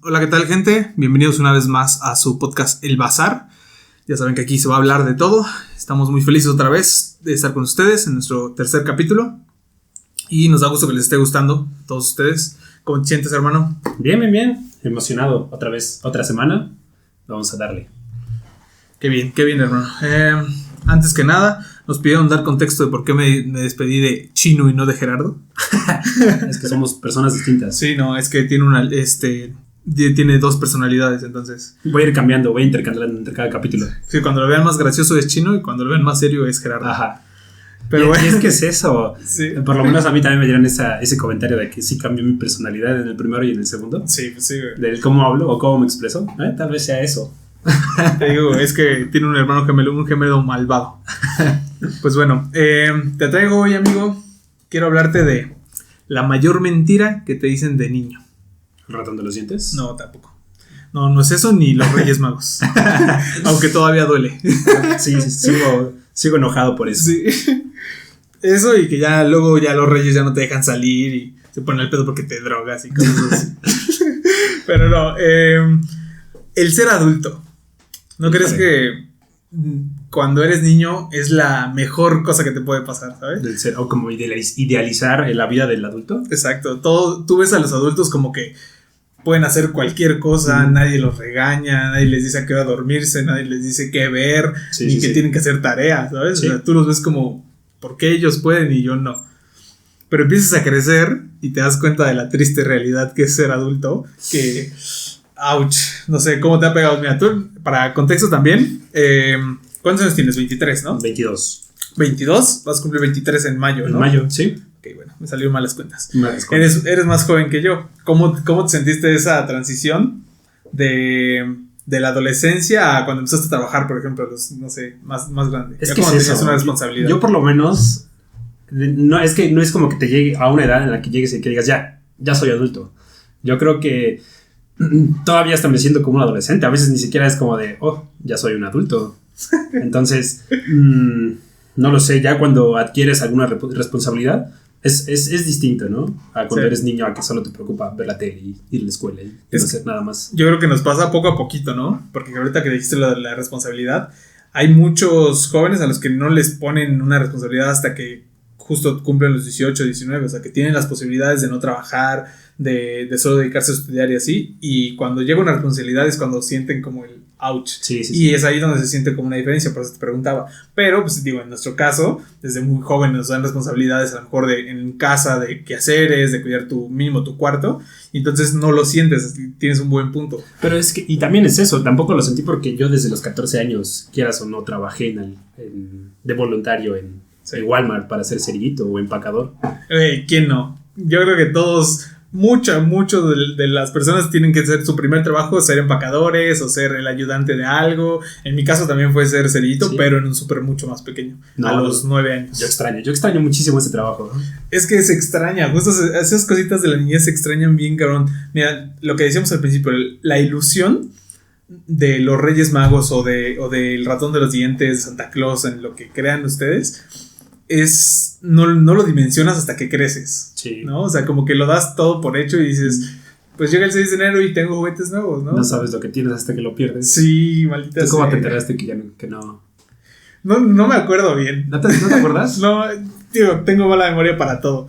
Hola, ¿qué tal, gente? Bienvenidos una vez más a su podcast El Bazar. Ya saben que aquí se va a hablar de todo. Estamos muy felices otra vez de estar con ustedes en nuestro tercer capítulo. Y nos da gusto que les esté gustando a todos ustedes. ¿Cómo te sientes, hermano? Bien. Emocionado. Otra vez, otra semana. Vamos a darle. Qué bien, hermano. Antes que nada, nos pidieron dar contexto de por qué me despedí de Chino y no de Gerardo. Es que somos personas distintas. Sí, no, es que tiene dos personalidades, entonces. Voy a ir cambiando, voy a intercalando entre cada capítulo. Sí, cuando lo vean más gracioso es Chino y cuando lo vean más serio es Gerardo. Ajá. Pero y bueno. es que es eso. Sí. Por lo menos a mí también me dieron ese comentario de que sí cambió mi personalidad en el primero y en el segundo. Sí, pues sí, güey. Del cómo hablo o cómo me expreso. Tal vez sea eso. Te digo, es que tiene un hermano gemelo, un gemelo malvado. Pues bueno, te traigo hoy, amigo. Quiero hablarte de la mayor mentira que te dicen de niño. ¿El ratón de los dientes? No, tampoco. No es eso ni los Reyes Magos. Aunque todavía duele. Sí, sigo enojado por eso. Sí. Eso y que ya luego ya los Reyes ya no te dejan salir y se ponen el pedo porque te drogas y cosas así. Pero no, el ser adulto. ¿No crees que cuando eres niño es la mejor cosa que te puede pasar, ¿sabes? O como idealizar la vida del adulto. Exacto. Tú ves a los adultos como que pueden hacer cualquier cosa, nadie los regaña, nadie les dice a qué hora dormirse, nadie les dice qué ver, ni que tienen que hacer tareas, ¿sabes? Sí. O sea, tú los ves como, ¿por qué ellos pueden y yo no? Pero empiezas a crecer y te das cuenta de la triste realidad que es ser adulto, que, ouch, no sé, ¿cómo te ha pegado? Mira, tú, para contexto también, ¿cuántos años tienes? 23, ¿no? 22. 22, vas a cumplir 23 en mayo, ¿no? En mayo, sí. Ok, bueno, me salieron malas cuentas. Eres más joven que yo. ¿Cómo te sentiste esa transición de la adolescencia a cuando empezaste a trabajar, por ejemplo, no sé, más grande? Es ya que cuando es tenías eso. una responsabilidad. Yo por lo menos, no es como que te llegue a una edad en la que llegues y que digas, ya soy adulto. Yo creo que todavía hasta me siento como un adolescente. A veces ni siquiera es como de, ya soy un adulto. Entonces, no lo sé, ya cuando adquieres alguna responsabilidad, es distinto, ¿no? A cuando eres niño, a que solo te preocupa ver la tele y ir a la escuela y no hacer nada más. Yo creo que nos pasa poco a poquito, ¿no? Porque ahorita que dijiste la responsabilidad, hay muchos jóvenes a los que no les ponen una responsabilidad hasta que justo cumplen los 18, 19, o sea, que tienen las posibilidades de no trabajar, de solo dedicarse a estudiar y así, y cuando llega una responsabilidad es cuando sienten como el ouch. Sí. Y es ahí donde se siente como una diferencia, por eso te preguntaba. Pero, pues digo, en nuestro caso, desde muy jóvenes nos dan responsabilidades a lo mejor en casa, de quehaceres, de cuidar mínimo tu cuarto, y entonces no lo sientes, tienes un buen punto. Pero es que, y también es eso, tampoco lo sentí porque yo desde los 14 años, quieras o no, trabajé de voluntario en Walmart para ser cerillito o empacador. ¿Quién no? Yo creo que todos, mucho de las personas tienen que ser su primer trabajo, ser empacadores o ser el ayudante de algo. En mi caso también fue ser cerillito, pero en un súper mucho más pequeño, a los 9 años. Yo extraño muchísimo ese trabajo, ¿no? Es que se extraña, justo esas cositas de la niñez se extrañan bien, cabrón. Mira, lo que decíamos al principio, la ilusión de los Reyes Magos o del ratón de los dientes, de Santa Claus, en lo que crean ustedes, no lo dimensionas hasta que creces, ¿no? O sea, como que lo das todo por hecho y dices, pues llega el 6 de enero y tengo juguetes nuevos, ¿no? No sabes lo que tienes hasta que lo pierdes. Sí, maldita sea. ¿Tú cómo te enteraste que no? No me acuerdo bien. ¿No te acuerdas? No, tío, tengo mala memoria para todo.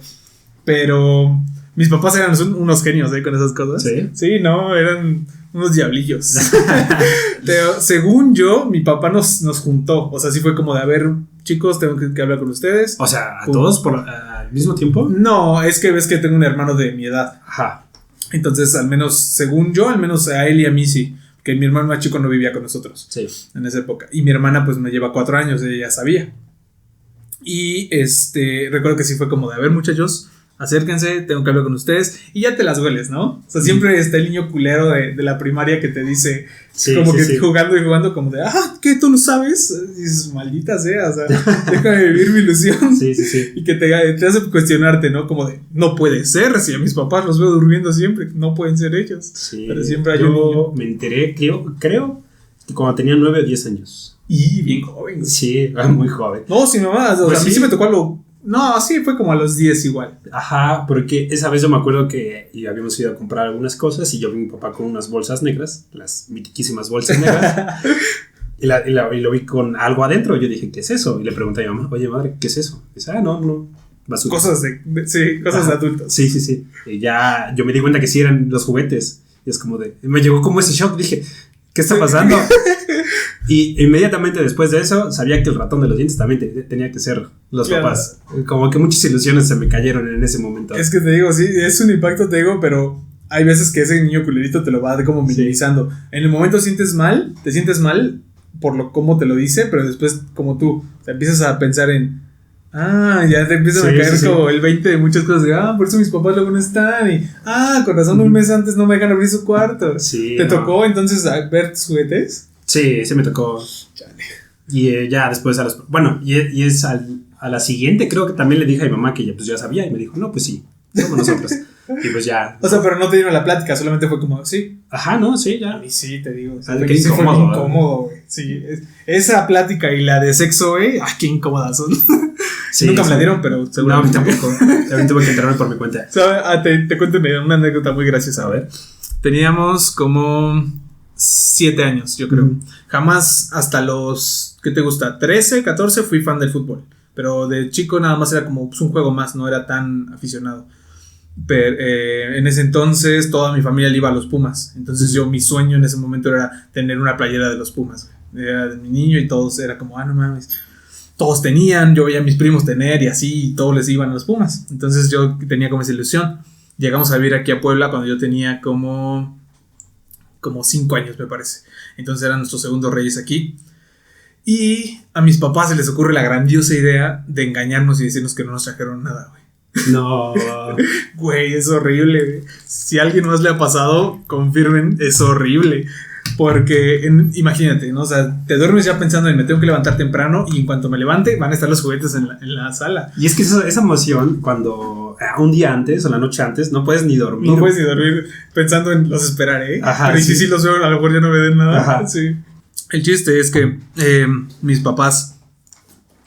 Pero mis papás eran unos genios, con esas cosas. ¿Sí? Sí, no, eran unos diablillos. Pero, según yo, mi papá nos juntó. O sea, sí fue como de, a ver, chicos, tengo que hablar con ustedes. O sea, ¿a todos al mismo tiempo? No, es que ves que tengo un hermano de mi edad. Ajá. Entonces, al menos, según yo, al menos a él y a mí sí. Que mi hermano más chico no vivía con nosotros. Sí. En esa época. Y mi hermana, pues, me lleva 4 años, ella ya sabía. Y recuerdo que sí fue como de, a ver, muchachos, acérquense, tengo que hablar con ustedes. Y ya te las hueles, ¿no? O sea, siempre está el niño culero de la primaria que te dice, jugando como de, ¿qué? ¿Tú no sabes? Y dices, maldita sea, o sea, déjame vivir mi ilusión. Sí. Y que te hace cuestionarte, ¿no? Como de, no puede ser, si a mis papás los veo durmiendo siempre, no pueden ser ellos. Sí. Pero siempre hay un niño. Me enteré, creo, que cuando tenía 9 o 10 años. Y bien joven. Sí, muy joven. No, sí, mamá, o sea, a mí sí me tocó algo No, sí, fue como a los 10 igual. Ajá, porque esa vez yo me acuerdo que habíamos ido a comprar algunas cosas y yo vi a mi papá con unas bolsas negras, las mitiquísimas bolsas negras, y lo vi con algo adentro. Yo dije, ¿qué es eso? Y le pregunté a mi mamá, oye, madre, ¿qué es eso? Y dice, no, basura. Cosas sí, cosas de adultos. Sí. Y ya yo me di cuenta que sí eran los juguetes. Y es como me llegó como ese shock, dije, ¿qué está pasando? Y inmediatamente después de eso, sabía que el ratón de los dientes también tenía que ser los papás. Como que muchas ilusiones se me cayeron en ese momento. Es que te digo, sí, es un impacto, te digo, pero hay veces que ese niño culerito te lo va como minimizando. En el momento te sientes mal por cómo te lo dice, pero después como tú, te empiezas a pensar en... ya te empiezan a caer como el 20 de muchas cosas. Por eso mis papás luego no están. Y, con razón un mes antes no me dejan abrir su cuarto. Sí, ¿Te tocó entonces ver tus juguetes? Sí, me tocó. Chale. Y ya después a la siguiente creo que también le dije a mi mamá que ya sabía. Y me dijo, no, pues sí, somos nosotros. Y pues ya. O sea, pero no te dieron la plática, solamente fue como, sí. Ajá, no, sí, ya. Y sí, te digo. Qué incómodo, fue incómodo, güey. Sí, esa plática y la de sexo, güey, qué incómodas son. Sí, nunca me la dieron, pero seguramente tampoco. También tuve que enterarme por mi cuenta. Te cuento una anécdota muy graciosa. A ver. Teníamos como 7 años, yo creo. Jamás hasta los, ¿qué te gusta? 13, 14 fui fan del fútbol. Pero de chico nada más era como un juego más, no era tan aficionado. Pero, en ese entonces toda mi familia le iba a los Pumas. Entonces mi sueño en ese momento era tener una playera de los Pumas. Era de mi niño y todos era como, no mames. Todos tenían, yo veía a mis primos tener y así, y todos les iban a los Pumas. Entonces yo tenía como esa ilusión. Llegamos a vivir aquí a Puebla cuando yo tenía como 5 años, me parece. Entonces eran nuestros segundos reyes aquí. Y a mis papás se les ocurre la grandiosa idea de engañarnos y decirnos que no nos trajeron nada, güey. No. Güey, es horrible, güey. Si a alguien más le ha pasado, confirmen, es horrible. Porque, imagínate, ¿no? O sea, te duermes ya pensando en me tengo que levantar temprano y en cuanto me levante van a estar los juguetes en la sala. Y es que esa emoción, cuando un día antes o la noche antes, no puedes ni dormir. No puedes ni dormir pensando en los esperaré. Ajá, pero sí los veo, a lo mejor ya no me den nada. Ajá. Sí. El chiste es que mis papás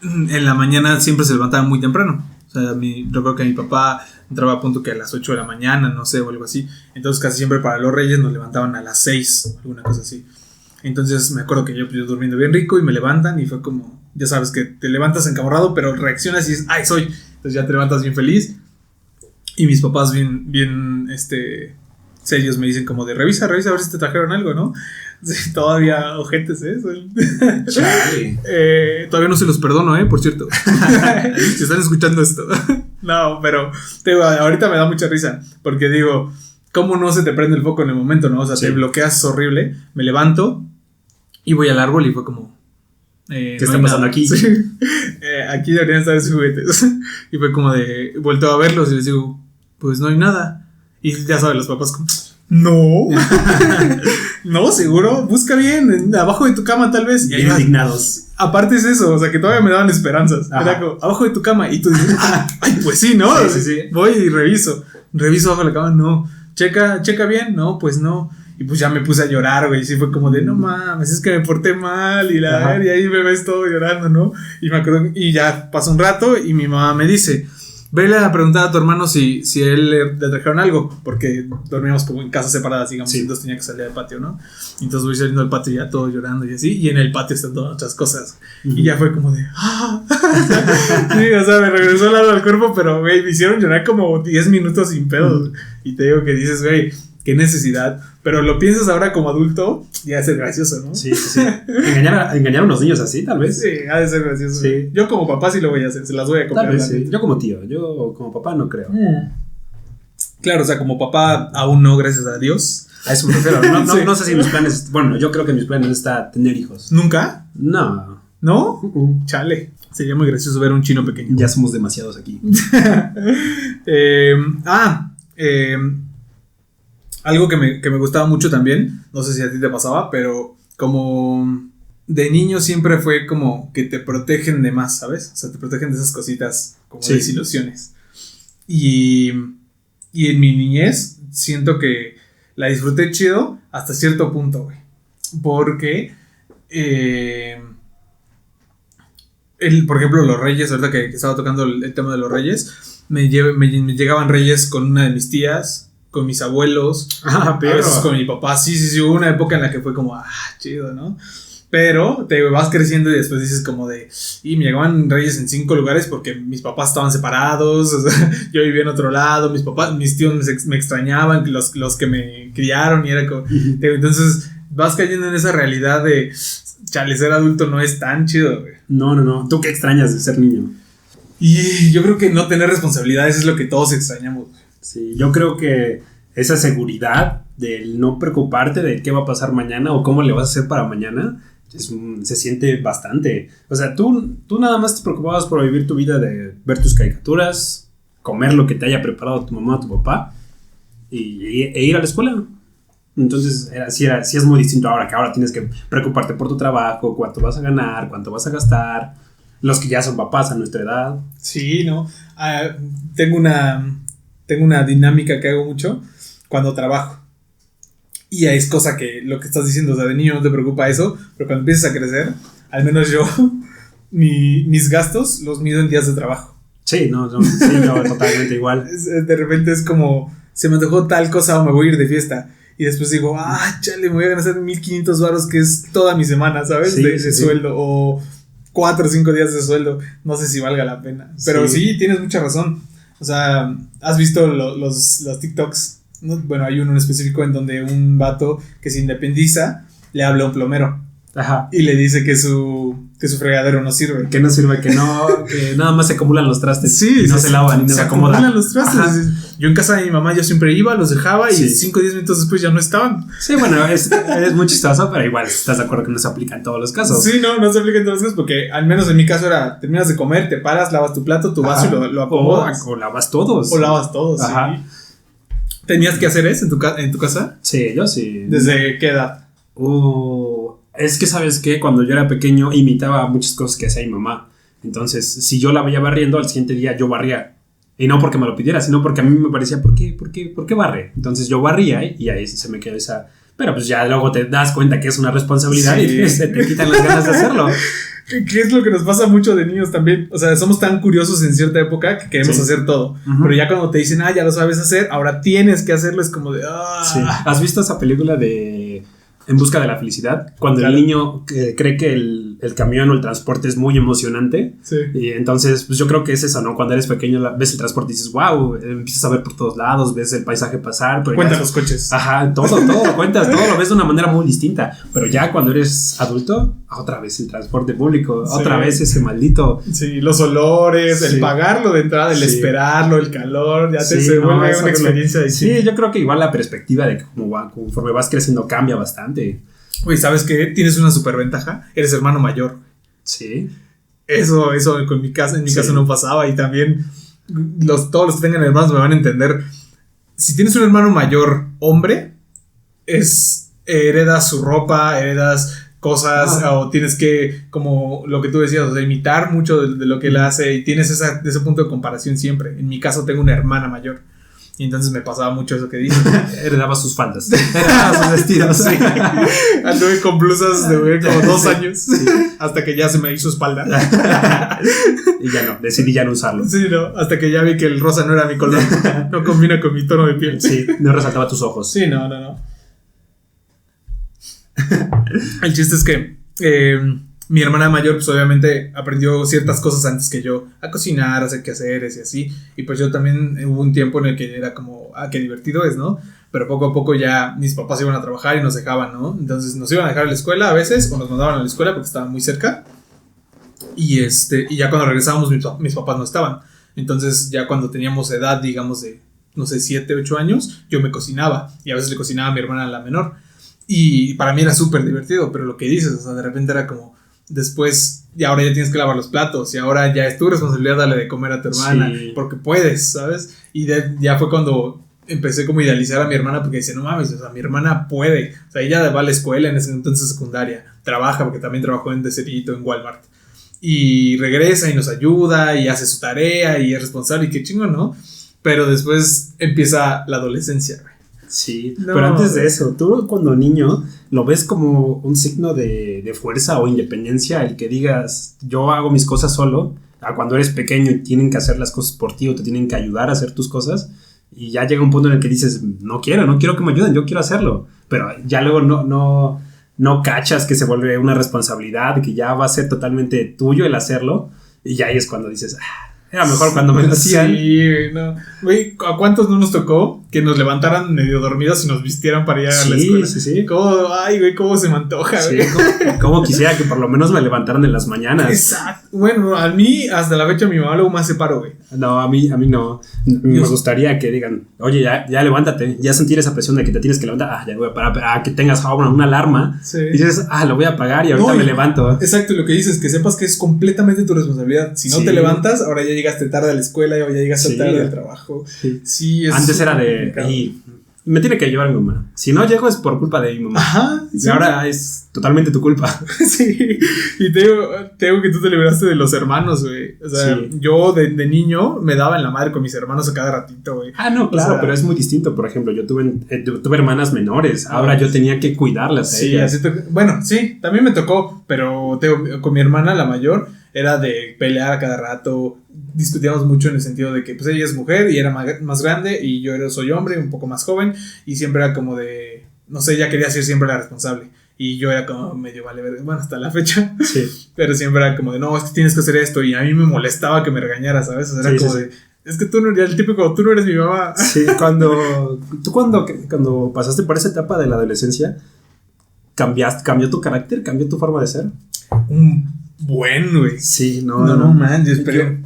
en la mañana siempre se levantaban muy temprano. O sea, yo creo que mi papá entraba a punto que a las 8 de la mañana, no sé, o algo así. Entonces casi siempre para los reyes nos levantaban a las 6, alguna cosa así. Entonces me acuerdo que yo durmiendo bien rico y me levantan y fue como, ya sabes que te levantas encamorrado, pero reaccionas y dices, ¡ay, soy! Entonces ya te levantas bien feliz. Y mis papás bien serios me dicen como de, revisa a ver si te trajeron algo, ¿no? Sí, todavía ojetes, todavía no se los perdono, por cierto. Si están escuchando esto. No, pero ahorita me da mucha risa. Porque digo, ¿cómo no se te prende el foco en el momento, no? O sea, te bloqueas horrible. Me levanto y voy al árbol y fue como, ¿qué está pasando aquí? Sí. Aquí deberían estar sus juguetes. Y fue como de, vuelto a verlos y les digo, pues no hay nada. Y ya saben, los papás como, no. No, seguro, busca bien, abajo de tu cama tal vez. Y ahí indignados. Aparte es eso, o sea que todavía me daban esperanzas. Ajá. Era como, abajo de tu cama. Y tú dices, ay, pues sí, ¿no? Sí. Voy y reviso abajo de la cama, no. Checa bien, no, pues no. Y pues ya me puse a llorar, güey. Y sí fue como de, no mames, es que me porté mal. Y ahí me ves todo llorando, ¿no? Y me acuerdo, y ya pasó un rato y mi mamá me dice, vele a preguntar a tu hermano si él le trajeron algo, porque dormíamos como en casas separadas, digamos, sí. Entonces tenía que salir al patio, ¿no? Entonces voy saliendo al patio ya todo llorando y así, y en el patio están todas otras cosas. Y ya fue como de, sí, o sea, me regresó el alma al cuerpo, pero, güey, me hicieron llorar como 10 minutos sin pedos. Y te digo que dices, güey, qué necesidad. Pero lo piensas ahora como adulto, ya es gracioso, ¿no? Sí. Engañar a unos niños así, tal vez. Sí, ha de ser gracioso. Sí. Yo como papá sí lo voy a hacer, se las voy a comprar. Tal vez, sí. Yo como tío, yo como papá no creo. Claro, o sea, como papá aún no, gracias a Dios. A eso me refiero. No sé si mis planes, bueno, yo creo que en mis planes está tener hijos. ¿Nunca? No. ¿No? Chale. Sería muy gracioso ver a un chino pequeño. Ya somos demasiados aquí. Algo que me gustaba mucho también, no sé si a ti te pasaba, pero como de niño siempre fue como que te protegen de más, ¿sabes? O sea, te protegen de esas cositas como desilusiones. Y en mi niñez siento que la disfruté chido hasta cierto punto, güey. Porque Por ejemplo, los reyes, ahorita que estaba tocando el tema de los reyes, me llegaban reyes con una de mis tías, con mis abuelos, a veces con mi papá. Sí, hubo una época en la que fue como, chido, ¿no? Pero te vas creciendo y después dices como de, y me llegaban reyes en 5 lugares porque mis papás estaban separados, o sea, yo vivía en otro lado, mis tíos me extrañaban, los que me criaron, y era como, entonces vas cayendo en esa realidad de, chale, ser adulto no es tan chido, güey. No, ¿tú qué extrañas de ser niño? Y yo creo que no tener responsabilidades es lo que todos extrañamos, güey. Sí, yo creo que esa seguridad del no preocuparte de qué va a pasar mañana o cómo le vas a hacer para mañana, se siente bastante. O sea, tú nada más te preocupabas por vivir tu vida de ver tus caricaturas, comer lo que te haya preparado tu mamá o tu papá e ir a la escuela. Entonces, sí es muy distinto ahora, que ahora tienes que preocuparte por tu trabajo, cuánto vas a ganar, cuánto vas a gastar, los que ya son papás a nuestra edad. Sí, ¿no? Tengo una dinámica que hago mucho cuando trabajo. Y es cosa que lo que estás diciendo, o sea, de niño no te preocupa eso, pero cuando empiezas a crecer, al menos yo, mis gastos los mido en días de trabajo. Sí, no, totalmente igual. De repente es como, se me antojó tal cosa o me voy a ir de fiesta. Y después digo, chale, me voy a ganar 1,500 varos, que es toda mi semana, ¿sabes? De sueldo, o 4 o 5 días de sueldo. No sé si valga la pena. Pero sí, tienes mucha razón. O sea, ¿has visto los TikToks? ¿No? Bueno, hay uno en específico en donde un vato que se independiza le habla a un plomero. Ajá. Y le dice que su fregadero no sirve. Que no sirve, que nada más se acumulan los trastes. Sí, y no se lavan y no se acomodan. Se acumulan los trastes. Ajá. Yo en casa de mi mamá yo siempre iba, los dejaba y 5 o 10 minutos después ya no estaban. Sí, bueno, es muy chistoso, pero igual estás de acuerdo que no se aplica en todos los casos. Sí, no se aplica en todos los casos, porque al menos en mi caso era, terminas de comer, te paras, lavas tu plato, tu vaso y lo acomodas. O lavas todos. O lavas todos, ajá. Sí. ¿Tenías que hacer eso en tu casa? Sí, yo sí. ¿Desde qué edad? Es que, ¿sabes qué? Cuando yo era pequeño imitaba muchas cosas que hacía mi mamá. Entonces, si yo la veía barriendo, al siguiente día yo barría. Y no porque me lo pidiera, sino porque a mí me parecía, ¿por qué barre? Entonces yo barría y ahí se me quedó esa... Pero pues ya luego te das cuenta que es una responsabilidad y se te quitan las ganas de hacerlo. ¿Qué es lo que nos pasa mucho de niños también? O sea, somos tan curiosos en cierta época que queremos hacer todo. Pero ya cuando te dicen, ya lo sabes hacer, ahora tienes que hacerlo, es como de... Sí. ¿Has visto esa película de En busca de la felicidad? Cuando el niño cree que el camión o el transporte es muy emocionante. Sí. Y entonces, pues yo creo que es eso, ¿no? Cuando eres pequeño ves el transporte y dices, wow, empiezas a ver por todos lados, ves el paisaje pasar. Cuentas los coches. Ajá, todo lo cuentas, todo lo ves de una manera muy distinta. Pero ya cuando eres adulto, otra vez el transporte público, otra vez ese maldito. Sí, los olores, el pagarlo de entrada, el esperarlo, el calor, ya se vuelve una experiencia distinta. Sí, yo creo que igual la perspectiva de que conforme vas creciendo cambia bastante. Uy, ¿sabes qué? Tienes una superventaja. Eres hermano mayor. Sí. Eso en mi caso no pasaba. Y también todos los que tengan hermanos me van a entender. Si tienes un hermano mayor hombre, heredas su ropa, heredas cosas, o tienes que, como lo que tú decías, o sea, imitar mucho de lo que él hace. Y tienes ese punto de comparación siempre. En mi caso tengo una hermana mayor. Y entonces me pasaba mucho eso que dices. Heredaba sus faldas. Heredaba sus vestidos. Sí. Anduve con blusas de como 2 años. Sí. Hasta que ya se me hizo espalda. Y ya no, decidí ya no usarlo. Sí, no, hasta que ya vi que el rosa no era mi color. No combina con mi tono de piel. Sí, no resaltaba tus ojos. Sí, no. El chiste es que mi hermana mayor, pues obviamente aprendió ciertas cosas antes que yo, a cocinar, a hacer quehaceres y así. Y pues yo también hubo un tiempo en el que era como, qué divertido es, ¿no? Pero poco a poco ya mis papás iban a trabajar y nos dejaban, ¿no? Entonces nos iban a dejar a la escuela a veces, o nos mandaban a la escuela porque estaba muy cerca. Y ya cuando regresábamos mis papás no estaban. Entonces ya cuando teníamos edad, digamos de, no sé, 7, 8 años, yo me cocinaba. Y a veces le cocinaba a mi hermana la menor. Y para mí era súper divertido, pero lo que dices, o sea, de repente era como, después, y ahora ya tienes que lavar los platos, y ahora ya es tu responsabilidad darle de comer a tu hermana, sí, porque puedes, ¿sabes? Y ya fue cuando empecé como a idealizar a mi hermana, porque dice, no mames, o sea, mi hermana puede, o sea, ella va a la escuela en ese entonces secundaria, trabaja, porque también trabajó en Decerito, en Walmart, y regresa y nos ayuda, y hace su tarea, y es responsable, y qué chingo, ¿no? Pero después empieza la adolescencia, güey. Sí, No. pero antes de eso, tú cuando niño lo ves como un signo de fuerza o independencia, el que digas, yo hago mis cosas solo, a cuando eres pequeño y tienen que hacer las cosas por ti o te tienen que ayudar a hacer tus cosas, y ya llega un punto en el que dices, no quiero que me ayuden, yo quiero hacerlo, pero ya luego no cachas que se vuelve una responsabilidad, que ya va a ser totalmente tuyo el hacerlo, y ya ahí es cuando dices, era mejor cuando me lo hacían. Sí, güey, no. Güey, ¿a cuántos no nos tocó que nos levantaran medio dormidos y nos vistieran para ir a la escuela? Sí. Ay, güey, cómo se me antoja, Sí, güey. como quisiera que por lo menos me levantaran en las mañanas. Exacto. Bueno, a mí, hasta la fecha, mi mamá luego me hace paro, güey. No, a mí no. Me gustaría que digan, oye, ya levántate, ya sentir esa presión de que te tienes que levantar. Ya voy a parar, que tengas ahora una alarma. Sí. Y dices, lo voy a apagar y ahorita No, me levanto. Exacto, lo que dices, que sepas que es completamente tu responsabilidad. Si no Sí. te levantas, ahora ya llegaste tarde a la escuela o ya llegaste Sí. tarde al trabajo. Sí. Sí, es Antes era súper de, complicado. me tiene que llevar mi mamá. Si no llego es por culpa de mi mamá. Ajá. Y ahora es totalmente tu culpa. Sí, y te digo que tú te libraste de los hermanos, güey. O sea, Sí. yo de niño me daba en la madre con mis hermanos a cada ratito, güey. No, claro, O sea, pero es muy distinto. Por ejemplo, yo tuve hermanas menores. Ahora yo tenía que cuidarlas a Sí, ellas. bueno, sí, también me tocó, pero te digo, con mi hermana, la mayor, era de pelear a cada rato. Discutíamos mucho en el sentido de que pues ella es mujer y era más grande y yo soy hombre, un poco más joven, y siempre era como de, no sé, ella quería ser siempre la responsable. Y yo era como medio vale ver, bueno, hasta la fecha. Sí. Pero siempre era como de, no, es que tienes que hacer esto. Y a mí me molestaba que me regañara, ¿sabes? O sea, era Sí, como sí, de, es que tú no eres el típico, tú no eres mi mamá. Sí, cuando pasaste por esa etapa de la adolescencia, cambió tu carácter, cambió tu forma de ser. Un buen, güey. Sí, No manches, pero.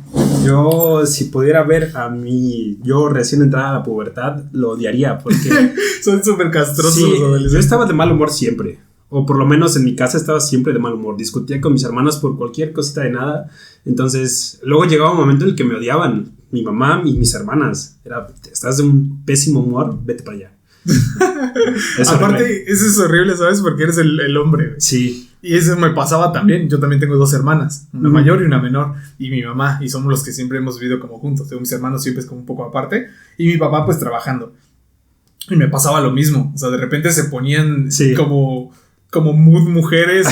Yo, si pudiera ver a mí, yo recién entrada a la pubertad, lo odiaría porque Son súper castrosos sí, los adolescentes. yo estaba de mal humor siempre. O por lo menos en mi casa estaba siempre de mal humor. Discutía con mis hermanos por cualquier cosita de nada. Entonces, luego llegaba un momento en el que me odiaban. Mi mamá y mis hermanas. Estás de un pésimo humor, vete para allá. Aparte, horrible. eso es horrible, ¿sabes? Porque eres el hombre, güey. Sí. Y eso me pasaba también. Yo también tengo 2 hermanas, una mayor y una menor, y mi mamá, y somos los que siempre hemos vivido como juntos. Mis hermanos siempre es como un poco aparte, y mi papá pues trabajando. Y me pasaba lo mismo. O sea, de repente se ponían Sí. como mood mujeres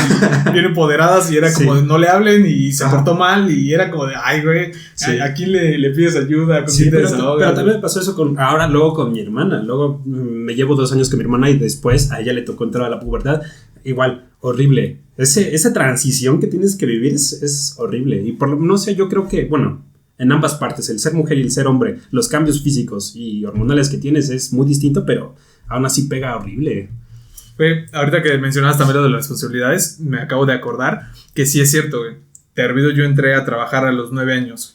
y bien empoderadas, y era como Sí. de no le hablen y se Ajá. portó mal, y era como de, ay, güey, Sí. ¿a quién le pides ayuda? ¿Con Sí, quién te pero desahogas? también me pasó eso luego con mi hermana. Luego me llevo 2 años con mi hermana y después a ella le tocó entrar a la pubertad. Igual, horrible. Esa transición que tienes que vivir es horrible. Y no sé, yo creo que, bueno, en ambas partes, el ser mujer y el ser hombre, los cambios físicos y hormonales que tienes es muy distinto, pero aún así pega horrible. Güey, ahorita que mencionabas también lo de las responsabilidades, me acabo de acordar que sí es cierto, güey. Te olvido, yo entré a trabajar a los 9 años.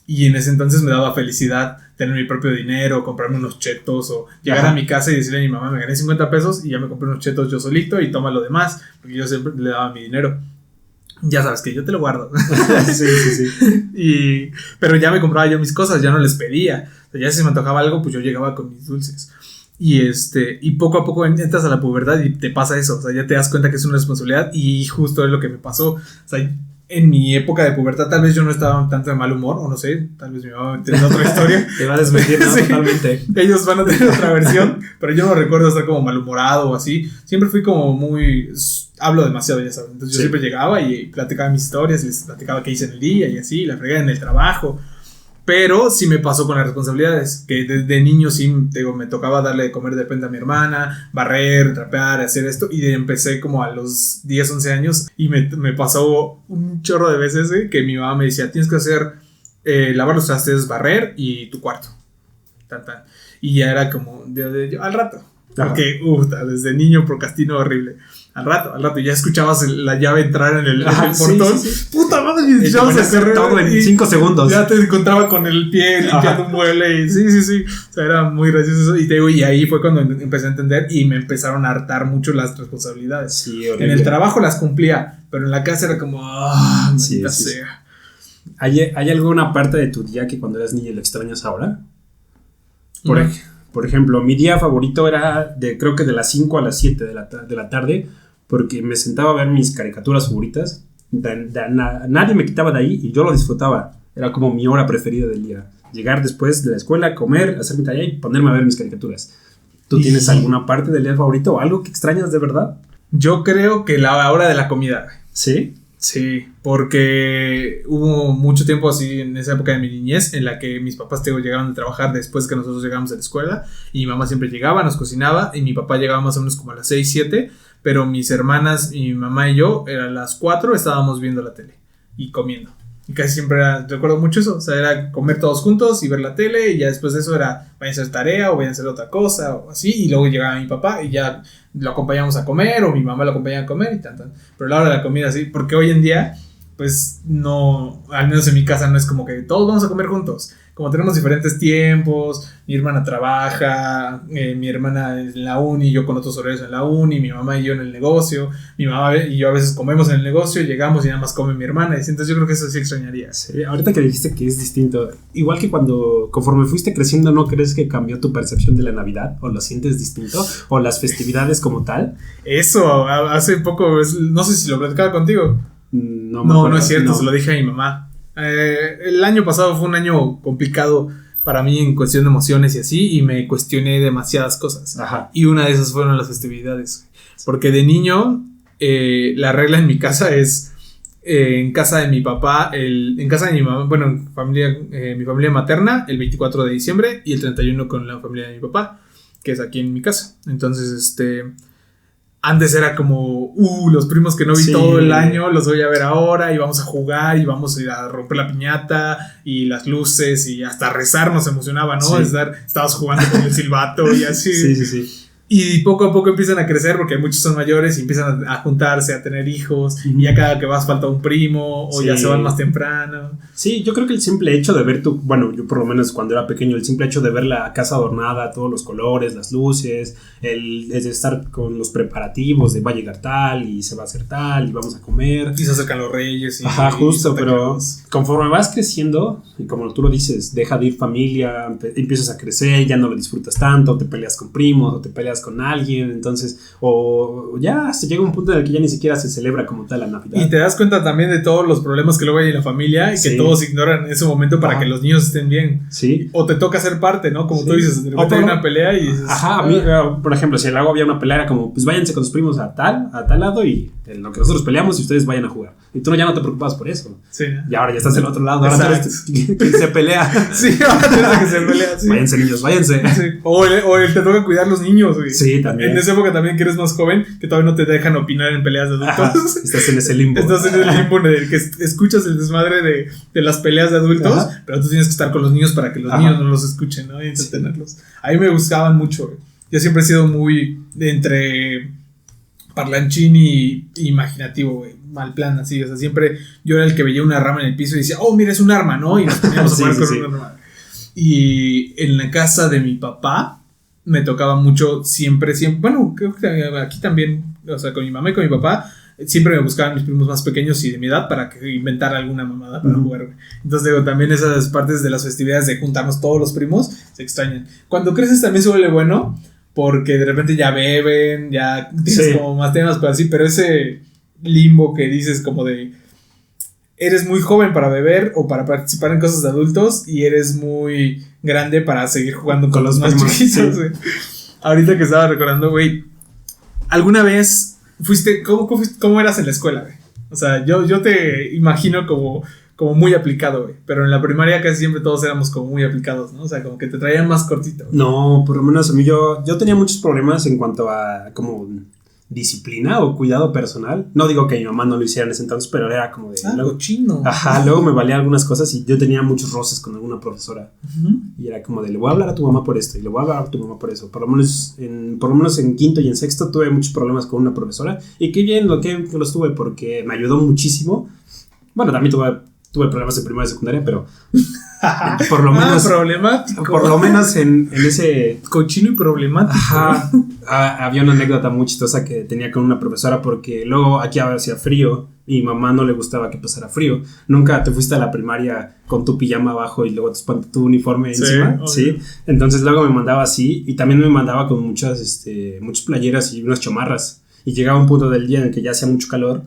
Y en ese entonces me daba felicidad tener mi propio dinero, comprarme unos chetos o llegar Ajá. a mi casa y decirle a mi mamá, me gané 50 pesos y ya me compré unos chetos yo solito y toma lo demás, porque yo siempre le daba mi dinero. Ya sabes que yo te lo guardo. Sí. Pero ya me compraba yo mis cosas, ya no les pedía. O sea, ya si se me antojaba algo, pues yo llegaba con mis dulces. Y poco a poco entras a la pubertad y te pasa eso. O sea, ya te das cuenta que es una responsabilidad y justo es lo que me pasó. O sea, en mi época de pubertad tal vez yo no estaba tanto de mal humor, o no sé, tal vez me va a meter en otra historia. Te va a desmentir, ¿no? Sí. Totalmente. Ellos van a tener otra versión, pero yo no recuerdo estar como malhumorado o así. Siempre fui como muy... Hablo demasiado, ya saben. Entonces yo siempre llegaba y platicaba mis historias, les platicaba qué hice en el día y así, la fregué en el trabajo. Pero sí me pasó con las responsabilidades, que desde niño sí, digo, me tocaba darle de comer de repente a mi hermana, barrer, trapear, hacer esto, y empecé como a los 10, 11 años, y me pasó un chorro de veces que mi mamá me decía, tienes que hacer, lavar los trastes, barrer y tu cuarto, tan. Y ya era como, yo, al rato, porque desde niño procrastino horrible. Al rato, y ya escuchabas la llave entrar en el portón. Sí. Puta madre, y escuchabas a correr todo en y 5 segundos. ya te encontraba con el pie limpiando un mueble. Y sí. O sea, era muy gracioso eso. Y te digo, y ahí fue cuando empecé a entender y me empezaron a hartar mucho las responsabilidades. Sí, horrible. En el trabajo las cumplía, pero en la casa era como, maldita sea. ¿Hay alguna parte de tu día que cuando eras niño lo extrañas ahora? Por ejemplo, mi día favorito era creo que de las 5 a las 7 de la tarde, porque me sentaba a ver mis caricaturas favoritas. Nadie me quitaba de ahí y yo lo disfrutaba. Era como mi hora preferida del día. Llegar después de la escuela, comer, hacer mi tarea y ponerme a ver mis caricaturas. ¿Tú tienes alguna parte del día favorito o algo que extrañas de verdad? Yo creo que la hora de la comida, güey. ¿Sí? Sí, porque hubo mucho tiempo así en esa época de mi niñez en la que mis papás llegaban a trabajar después que nosotros llegamos de la escuela y mi mamá siempre llegaba, nos cocinaba y mi papá llegaba más o menos como a las 6, 7, pero mis hermanas, mi mamá y yo, a las 4 estábamos viendo la tele y comiendo. Y casi siempre recuerdo mucho eso, o sea, era comer todos juntos y ver la tele y ya después de eso era, vayan a hacer tarea o vayan a hacer otra cosa o así, y luego llegaba mi papá y ya lo acompañábamos a comer o mi mamá lo acompañaba a comer y tanto. Pero la hora de la comida sí, porque hoy en día, pues no, al menos en mi casa no es como que todos vamos a comer juntos. Como tenemos diferentes tiempos, mi hermana trabaja, mi hermana en la uni, yo con otros horarios en la uni, mi mamá y yo en el negocio, mi mamá y yo a veces comemos en el negocio, llegamos y nada más come mi hermana, y entonces yo creo que eso sí extrañaría. Sí, ahorita que dijiste que es distinto, igual que conforme fuiste creciendo, ¿no crees que cambió tu percepción de la Navidad? ¿O lo sientes distinto? ¿O las festividades como tal? Eso, hace poco, no sé si lo platicaba contigo. No es cierto, se lo dije a mi mamá. El año pasado fue un año complicado para mí en cuestión de emociones y así, y me cuestioné demasiadas cosas. Ajá. Y una de esas fueron las festividades. Porque de niño, la regla en mi casa es, en casa de mi papá, en casa de mi mamá, bueno, mi familia materna, el 24 de diciembre, y el 31 con la familia de mi papá, que es aquí en mi casa. Entonces, antes era como, los primos que no vi todo el año, los voy a ver ahora y vamos a jugar y vamos a ir a romper la piñata y las luces y hasta rezar nos emocionaba, ¿no? Sí. Estabas jugando con el silbato y así. Sí. Y poco a poco empiezan a crecer porque muchos son mayores y empiezan a juntarse, a tener hijos, y ya cada que vas falta un primo o ya se van más temprano. Sí, yo creo que el simple hecho de ver bueno, yo por lo menos cuando era pequeño, el simple hecho de ver la casa adornada, todos los colores, las luces, el de estar con los preparativos de va a llegar tal y se va a hacer tal y vamos a comer. Y se acercan los reyes. Ajá, justo, pero conforme vas creciendo, y como tú lo dices, deja de ir familia, empiezas a crecer, ya no lo disfrutas tanto, te peleas con primos o te peleas con alguien, entonces, o ya se llega un punto en el que ya ni siquiera se celebra como tal la Navidad. Y te das cuenta también de todos los problemas que luego hay en la familia y que todos ignoran ese momento para que los niños estén bien. Sí. O te toca ser parte, ¿no? Como tú dices, de repente hay una pelea y dices... Ajá, a mí, por ejemplo, si luego había una pelea, era como, pues váyanse con sus primos a tal lado y en lo que nosotros peleamos y ustedes vayan a jugar. Y tú ya no te preocupabas por eso. Sí. Y ahora ya estás del otro lado, ahora tú eres quien se pelea. Sí, ahora tú eres que se pelea. Sí. Váyanse, niños, váyanse. Sí. O te toca cuidar los niños, güey. Sí, también. En esa época también que eres más joven, que todavía no te dejan opinar en peleas de adultos. Ajá, estás en ese limbo. Estás en el limbo en el que escuchas el desmadre de las peleas de adultos, ajá, pero tú tienes que estar con los niños para que los niños no los escuchen, ¿no? Y entretenerlos. A mí me gustaban mucho, güey. Yo siempre he sido muy entre parlanchín y imaginativo, güey. Mal plan, así, o sea, siempre yo era el que veía una rama en el piso y decía, oh, mira, es un arma, ¿no? Y nos poníamos a jugar con un arma. Y en la casa de mi papá me tocaba mucho siempre, bueno, creo que aquí también, o sea, con mi mamá y con mi papá, siempre me buscaban mis primos más pequeños y de mi edad para que inventara alguna mamada para jugar. Entonces, digo, también esas partes de las festividades de juntarnos todos los primos se extrañan. Cuando creces también se vuelve bueno, porque de repente ya beben, ya tienes como más temas para así, pero ese limbo que dices como de eres muy joven para beber o para participar en cosas de adultos y eres muy grande para seguir jugando con los más chiquitos, güey. Ahorita que estaba recordando, güey, ¿alguna vez cómo eras en la escuela, güey? O sea, yo te imagino como muy aplicado, güey, pero en la primaria casi siempre todos éramos como muy aplicados, ¿no? O sea, como que te traían más cortito, güey. No, por lo menos a mí yo tenía muchos problemas en cuanto a como disciplina o cuidado personal. No digo que mi mamá no lo hiciera en ese entonces, pero era como de... luego chino. Ajá, luego me valía algunas cosas y yo tenía muchos roces con alguna profesora. Y era como de, le voy a hablar a tu mamá por esto y le voy a hablar a tu mamá por eso. Por lo menos en quinto y en sexto tuve muchos problemas con una profesora. Y qué bien que los tuve porque me ayudó muchísimo. Bueno, también tuve problemas en primaria y secundaria, pero por lo menos problemático. Por lo menos en ese cochino y problemático. Ajá. Había una anécdota muy chistosa que tenía con una profesora porque luego aquí hacía frío y mi mamá no le gustaba que pasara frío. Nunca te fuiste a la primaria con tu pijama abajo y luego tu uniforme encima. Obvio. Sí. Entonces luego me mandaba así y también me mandaba con muchas playeras y unas chamarras. Y llegaba un punto del día en el que ya hacía mucho calor.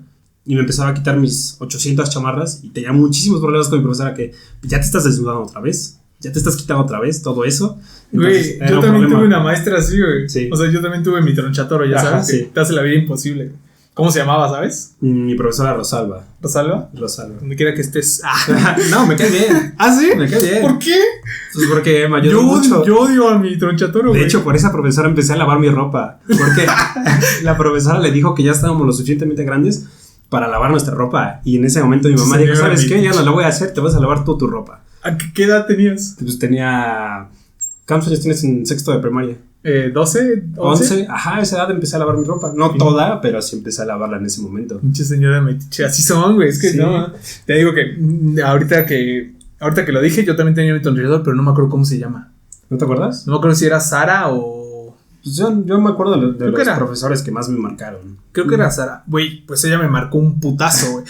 Y me empezaba a quitar mis 800 chamarras y tenía muchísimos problemas con mi profesora que ya te estás desnudando otra vez. ya te estás quitando otra vez todo eso. Güey, yo también tuve una maestra así, güey. Sí. O sea, yo también tuve mi tronchatoro, ya sabes, que te hace la vida imposible. ¿Cómo se llamaba, sabes? Mi profesora Rosalba. ¿Rosalba? Rosalba. Donde quiera que estés. No, me cae bien. ¿Ah, sí? Me cae bien. ¿Por qué? Pues porque me ayudó mucho. Yo odio a mi tronchatoro, güey. De hecho, por esa profesora empecé a lavar mi ropa. Porque la profesora le dijo que ya estábamos lo suficientemente grandes para lavar nuestra ropa. Y en ese momento mi mamá dijo, ¿sabes qué? Ya no la voy a hacer, te vas a lavar tú tu ropa. ¿A qué edad tenías? Pues tenía... ¿Cuántos años tienes en sexto de primaria? 12, 11. Ajá, a esa edad empecé a lavar mi ropa. No toda, pero sí empecé a lavarla en ese momento. Pinche señora metiche. Así son, güey. Es que no. Te digo que ahorita que lo dije, yo también tenía mi tronchatoro, pero no me acuerdo cómo se llama. ¿No te acuerdas? No me acuerdo si era Sara o... Pues yo me acuerdo de los profesores que más me marcaron. Creo que era Sara. Güey, pues ella me marcó un putazo, güey.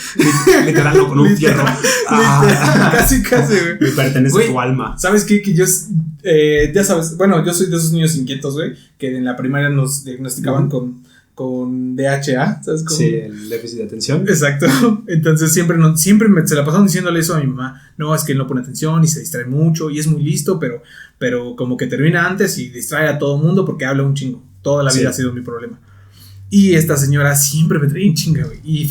Literal, con un fierro. Casi, güey. Me pertenece a tu alma. ¿Sabes qué? Que yo, ya sabes, bueno, yo soy de esos niños inquietos, güey, que en la primaria nos diagnosticaban con DHA, ¿sabes cómo? Sí, el déficit de atención. Exacto. Entonces siempre se la pasaron diciéndole eso a mi mamá. No, es que él no pone atención y se distrae mucho y es muy listo, pero como que termina antes y distrae a todo mundo porque habla un chingo. Toda la vida ha sido mi problema. Y esta señora siempre me traía en chinga, güey. Y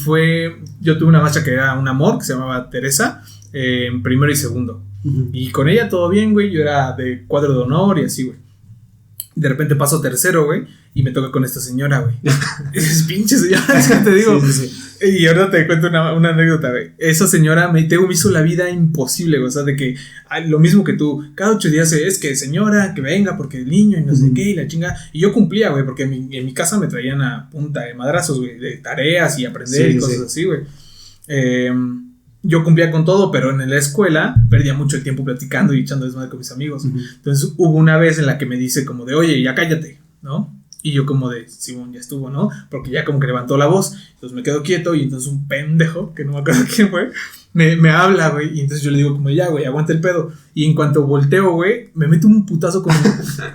yo tuve una maestra que era un amor, que se llamaba Teresa, en primero y segundo. Y con ella todo bien, güey. Yo era de cuadro de honor y así, güey. De repente paso tercero, güey, y me toca con esta señora, güey. Es pinche señora, es que te digo. Sí. Y ahora te cuento una anécdota, güey. Esa señora me hizo la vida imposible, güey. O sea, de que lo mismo que tú, cada 8 días es que señora, que venga porque el niño y no sé qué, y la chinga. Y yo cumplía, güey, porque en mi casa me traían a punta de madrazos, güey, de tareas y aprender y cosas así, güey. Yo cumplía con todo, pero en la escuela perdía mucho el tiempo platicando y echando desmadre con mis amigos. Entonces hubo una vez en la que me dice como de, oye, ya cállate, ¿no? Y yo como de, Simón, ya estuvo, ¿no? Porque ya como que levantó la voz. Entonces me quedo quieto y entonces un pendejo, que no me acuerdo quién fue, me habla, güey. Y entonces yo le digo como, ya, güey, aguanta el pedo. Y en cuanto volteo, güey, me meto un putazo con...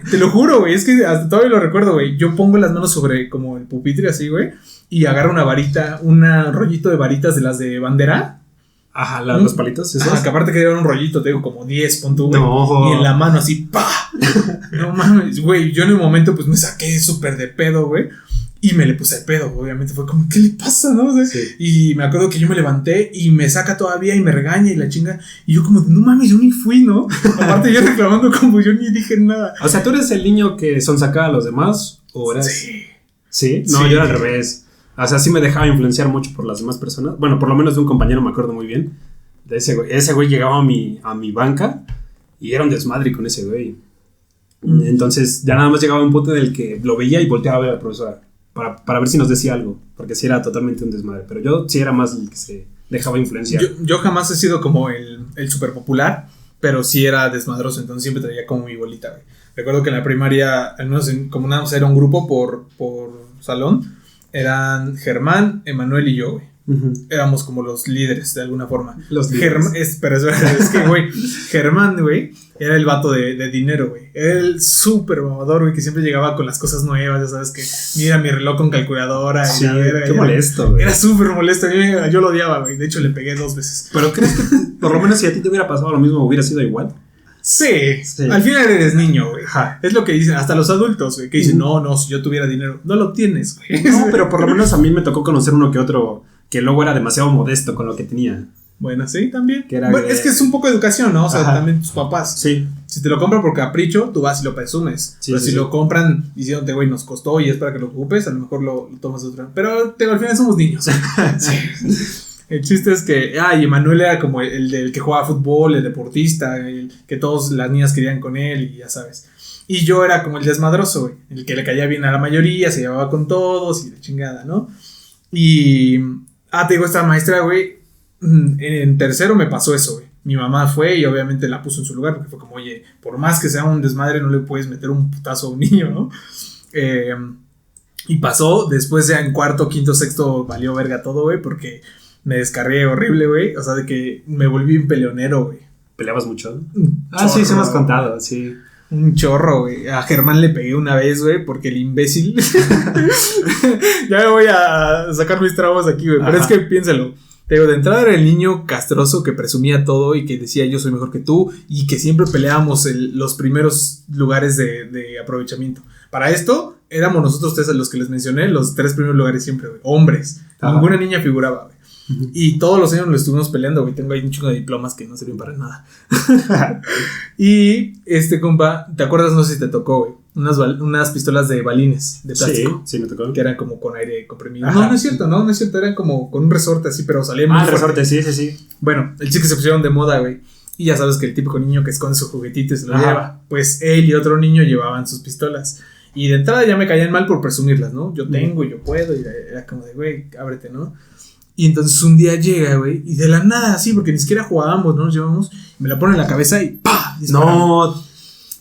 Te lo juro, güey, es que hasta todavía lo recuerdo, güey. Yo pongo las manos sobre como el pupitre así, güey, y agarro una varita, un rollito de varitas de las de bandera. Ajá, los palitos, esos. Ajá, que aparte que era un rollito, te digo, como 10, pon tú, güey. No. Y en la mano así, ¡pa! No mames, güey. Yo en un momento, pues me saqué súper de pedo, güey. Y me le puse el pedo, obviamente. Fue como, ¿qué le pasa, no? O sea, sí. Y me acuerdo que yo me levanté y me saca todavía y me regaña y la chinga. Y yo, como, no mames, yo ni fui, ¿no? Aparte, yo reclamando, como yo ni dije nada. O sea, ¿tú eres el niño que sonsacaba a los demás? ¿O eras? Sí. ¿Sí? No, sí. Yo era al revés. O sea, sí me dejaba influenciar mucho por las demás personas. Bueno, por lo menos de un compañero me acuerdo muy bien. De ese güey. Ese güey llegaba a mi banca y era un desmadre con ese güey. Entonces ya nada más llegaba un punto en el que lo veía y volteaba a ver al profesor para ver si nos decía algo. Porque sí era totalmente un desmadre. Pero yo sí era más el que se dejaba influenciar. Yo jamás he sido como el súper popular, pero sí era desmadroso. Entonces siempre traía como mi bolita, güey. Recuerdo que en la primaria, al menos como nada más era un grupo por salón. Eran Germán, Emanuel y yo, güey. Éramos como los líderes de alguna forma. Los líderes. Pero es que, güey, Germán, güey, era el vato de dinero, güey. Era el súper mamador, güey, que siempre llegaba con las cosas nuevas, ya sabes que mira mi reloj con calculadora. Sí, y qué molesto, güey. Era súper molesto, yo lo odiaba, güey. De hecho, le pegué 2 veces. Pero ¿crees que por lo menos si a ti te hubiera pasado lo mismo, hubiera sido igual? Sí. Al final eres niño, güey. Es lo que dicen, hasta los adultos, güey, que dicen, no, si yo tuviera dinero, no lo tienes, güey. No, pero por lo menos a mí me tocó conocer uno que otro que luego era demasiado modesto con lo que tenía. Bueno, sí, también. Bueno, es que es un poco de educación, ¿no? O sea, también tus papás. Sí. Si te lo compran por capricho, tú vas y lo presumes. Sí, pero si lo compran diciéndote, güey, nos costó y es para que lo ocupes, a lo mejor lo tomas de otra. Pero al final somos niños. Sí. El chiste es que, y Emanuel era como el del que jugaba fútbol, el deportista, el que todas las niñas querían con él y ya sabes. Y yo era como el desmadroso, güey, el que le caía bien a la mayoría, se llevaba con todos y de chingada, ¿no? Y, te digo, esta maestra, güey, en tercero me pasó eso, güey. Mi mamá fue y obviamente la puso en su lugar porque fue como, oye, por más que sea un desmadre no le puedes meter un putazo a un niño, ¿no? Y pasó, después ya en cuarto, quinto, sexto valió verga todo, güey, porque me descargué horrible, güey. O sea, de que me volví un peleonero, güey. ¿Peleabas mucho? Sí, se me has contado, sí. Un chorro, güey. A Germán le pegué una vez, güey, porque el imbécil... Ya me voy a sacar mis trabas aquí, güey. Pero es que piénsalo. Te digo, de entrada era el niño castroso que presumía todo y que decía yo soy mejor que tú y que siempre peleábamos los primeros lugares de aprovechamiento. Para esto, éramos nosotros tres, los que les mencioné, los 3 primeros lugares siempre, güey. Hombres. Ajá. Ninguna niña figuraba, güey. Y todos los años lo estuvimos peleando, güey. Tengo ahí un chingo de diplomas que no sirven para nada. Y compa, ¿te acuerdas? No sé si te tocó, güey. Unas pistolas de balines de plástico. Sí, me tocó. Que eran como con aire comprimido. Ajá. No es cierto, no es cierto. Eran como con un resorte así, pero salían muy El fuerte. resorte, sí. Bueno, el chiste que se pusieron de moda, güey. Y ya sabes que el típico niño que esconde su juguetito y se lo Ajá. lleva. Pues él y otro niño llevaban sus pistolas. Y de entrada ya me caían mal por presumirlas, ¿no? Yo tengo, yo puedo. Y era como de, güey, ábrete, ¿no? Y entonces un día llega, güey, y de la nada, así, porque ni siquiera jugábamos, no nos llevamos, me la pone en la cabeza y ¡pah! No.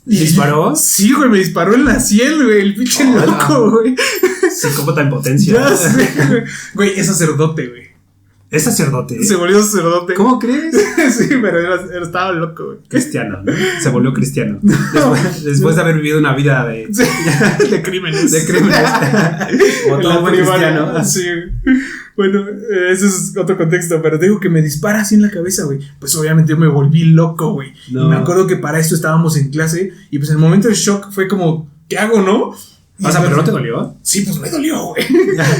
¿Disparó? Sí, güey, me disparó en la sien, güey, el pinche loco, güey. Psicópata en potencia. Ya sé, güey. Güey, es sacerdote, güey. Es sacerdote. Se volvió sacerdote. ¿Cómo crees? Sí, pero estaba loco, güey. Cristiano, ¿no? Se volvió cristiano. Después de haber vivido una vida de, Sí, de crímenes. de crímenes. Como todo buen cristiano. Sí. Bueno, ese es otro contexto, pero te digo que me dispara así en la cabeza, güey. Pues obviamente yo me volví loco, güey. No. Y me acuerdo que para esto estábamos en clase y pues en el momento de shock fue como, ¿qué hago, no? O sea, ¿pero no te dolió? Sí, pues me dolió, güey.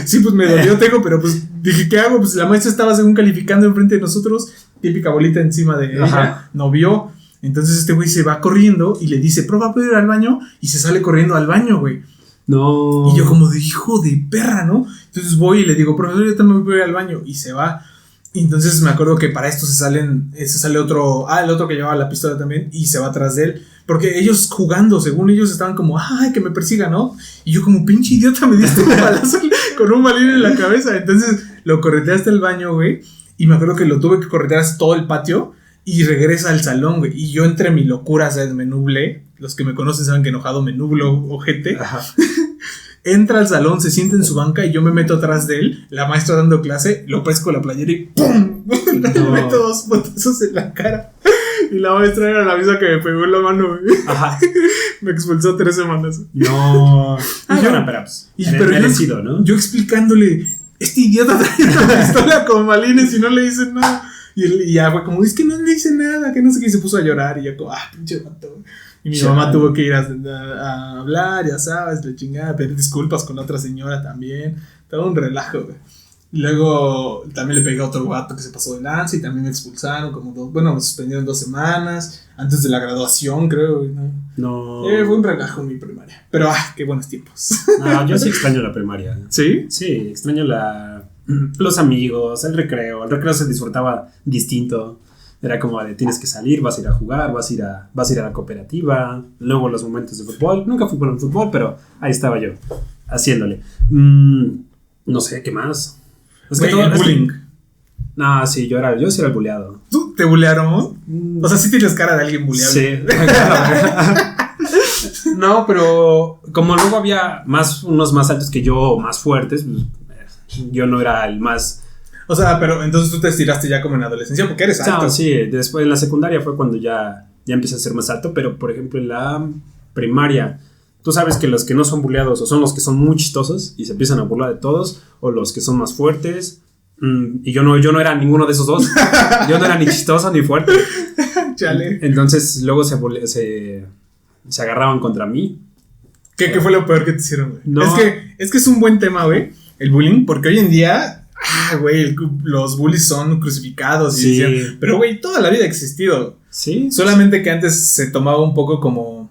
Sí, pues me dolió, pero pues dije, ¿qué hago? Pues la maestra estaba según calificando enfrente de nosotros, típica bolita encima de Ajá. ella, no vio. Entonces este güey se va corriendo y le dice, profa, ¿puedo ir al baño? Y se sale corriendo al baño, güey. No. Y yo como de hijo de perra, ¿no? Entonces voy y le digo, profesor, yo también voy a ir al baño. Y se va. Y entonces me acuerdo que para esto se sale otro, el otro que llevaba la pistola también, y se va atrás de él. Porque ellos jugando, según ellos estaban como, ay, que me persiga, ¿no? Y yo como, pinche idiota, me diste un balazo con un balín en la cabeza. Entonces lo correteé hasta el baño, güey. Y me acuerdo que lo tuve que corretear hasta todo el patio. Y regresa al salón, güey. Y yo entre mi locura, ¿sabes? Me nublé. Los que me conocen saben que enojado me nublo, ojete. Ajá. Entra al salón, se sienta en su banca y yo me meto atrás de él, la maestra dando clase, lo pesco la playera y ¡pum! Le meto 2 potazos en la cara. Y la maestra era la misma que me pegó en la mano, güey. Ajá. Me expulsó 3 semanas. No. Ah, Yo no. no, pero pues, Pero merecido, ¿no? yo explicándole, este idiota trae una pistola con balines y no le dicen nada. Y ya fue como, es que no le dice nada, que no sé qué, y se puso a llorar. Y yo como, pinche vato. Y mi mamá tuvo que ir a hablar, ya sabes, la chingada, pedir disculpas con la otra señora también. Todo un relajo, güey. Y luego también le pegué a otro gato que se pasó de lanza y también me expulsaron me suspendieron 2 semanas antes de la graduación, creo, güey, ¿no? No. Fue un relajo en mi primaria. Pero, qué buenos tiempos. No, yo sí extraño la primaria. ¿Sí? Sí, extraño los amigos, el recreo. El recreo se disfrutaba distinto. Era como de tienes que salir, vas a ir a jugar, vas a ir a la cooperativa. Luego los momentos de fútbol. Nunca fui por el fútbol, pero ahí estaba yo, haciéndole. No sé, ¿qué más? Es que Güey, el bullying. No, sí, yo sí era el buleado. ¿Tú te bulearon? O sea, sí tienes cara de alguien buleado. Sí. No, pero como luego había unos más altos que yo, más fuertes, pues, yo no era el más... O sea, pero entonces tú te estiraste ya como en adolescencia porque eres alto. No, sí, después en la secundaria fue cuando ya empecé a ser más alto, pero por ejemplo en la primaria, tú sabes que los que no son buleados o son los que son muy chistosos y se empiezan a burlar de todos, o los que son más fuertes, y yo no era ninguno de esos dos. Yo no era ni chistoso ni fuerte. Chale. Entonces luego se agarraban contra mí. ¿Qué fue lo peor que te hicieron, güey? No. Es que es un buen tema, güey, el bullying, porque hoy en día... güey, los bullies son crucificados. Sí. Pero, güey, toda la vida ha existido. Sí. Solamente que antes se tomaba un poco como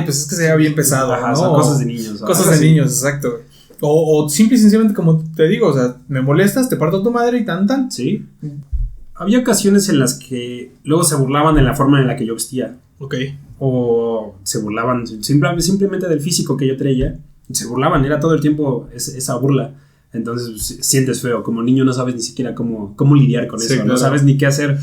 pues es que se veía bien pesado. Ajá, ¿no? o sea, cosas de niños. Cosas de niños, exacto, güey. O simple y sencillamente, como te digo, o sea, me molestas, te parto tu madre y tan. Sí. Había ocasiones en las que luego se burlaban de la forma en la que yo vestía. Ok. O se burlaban simplemente del físico que yo traía. Se burlaban, era todo el tiempo esa burla. Entonces sientes feo, como niño no sabes ni siquiera cómo lidiar con Sí, eso, claro. No sabes ni qué hacer.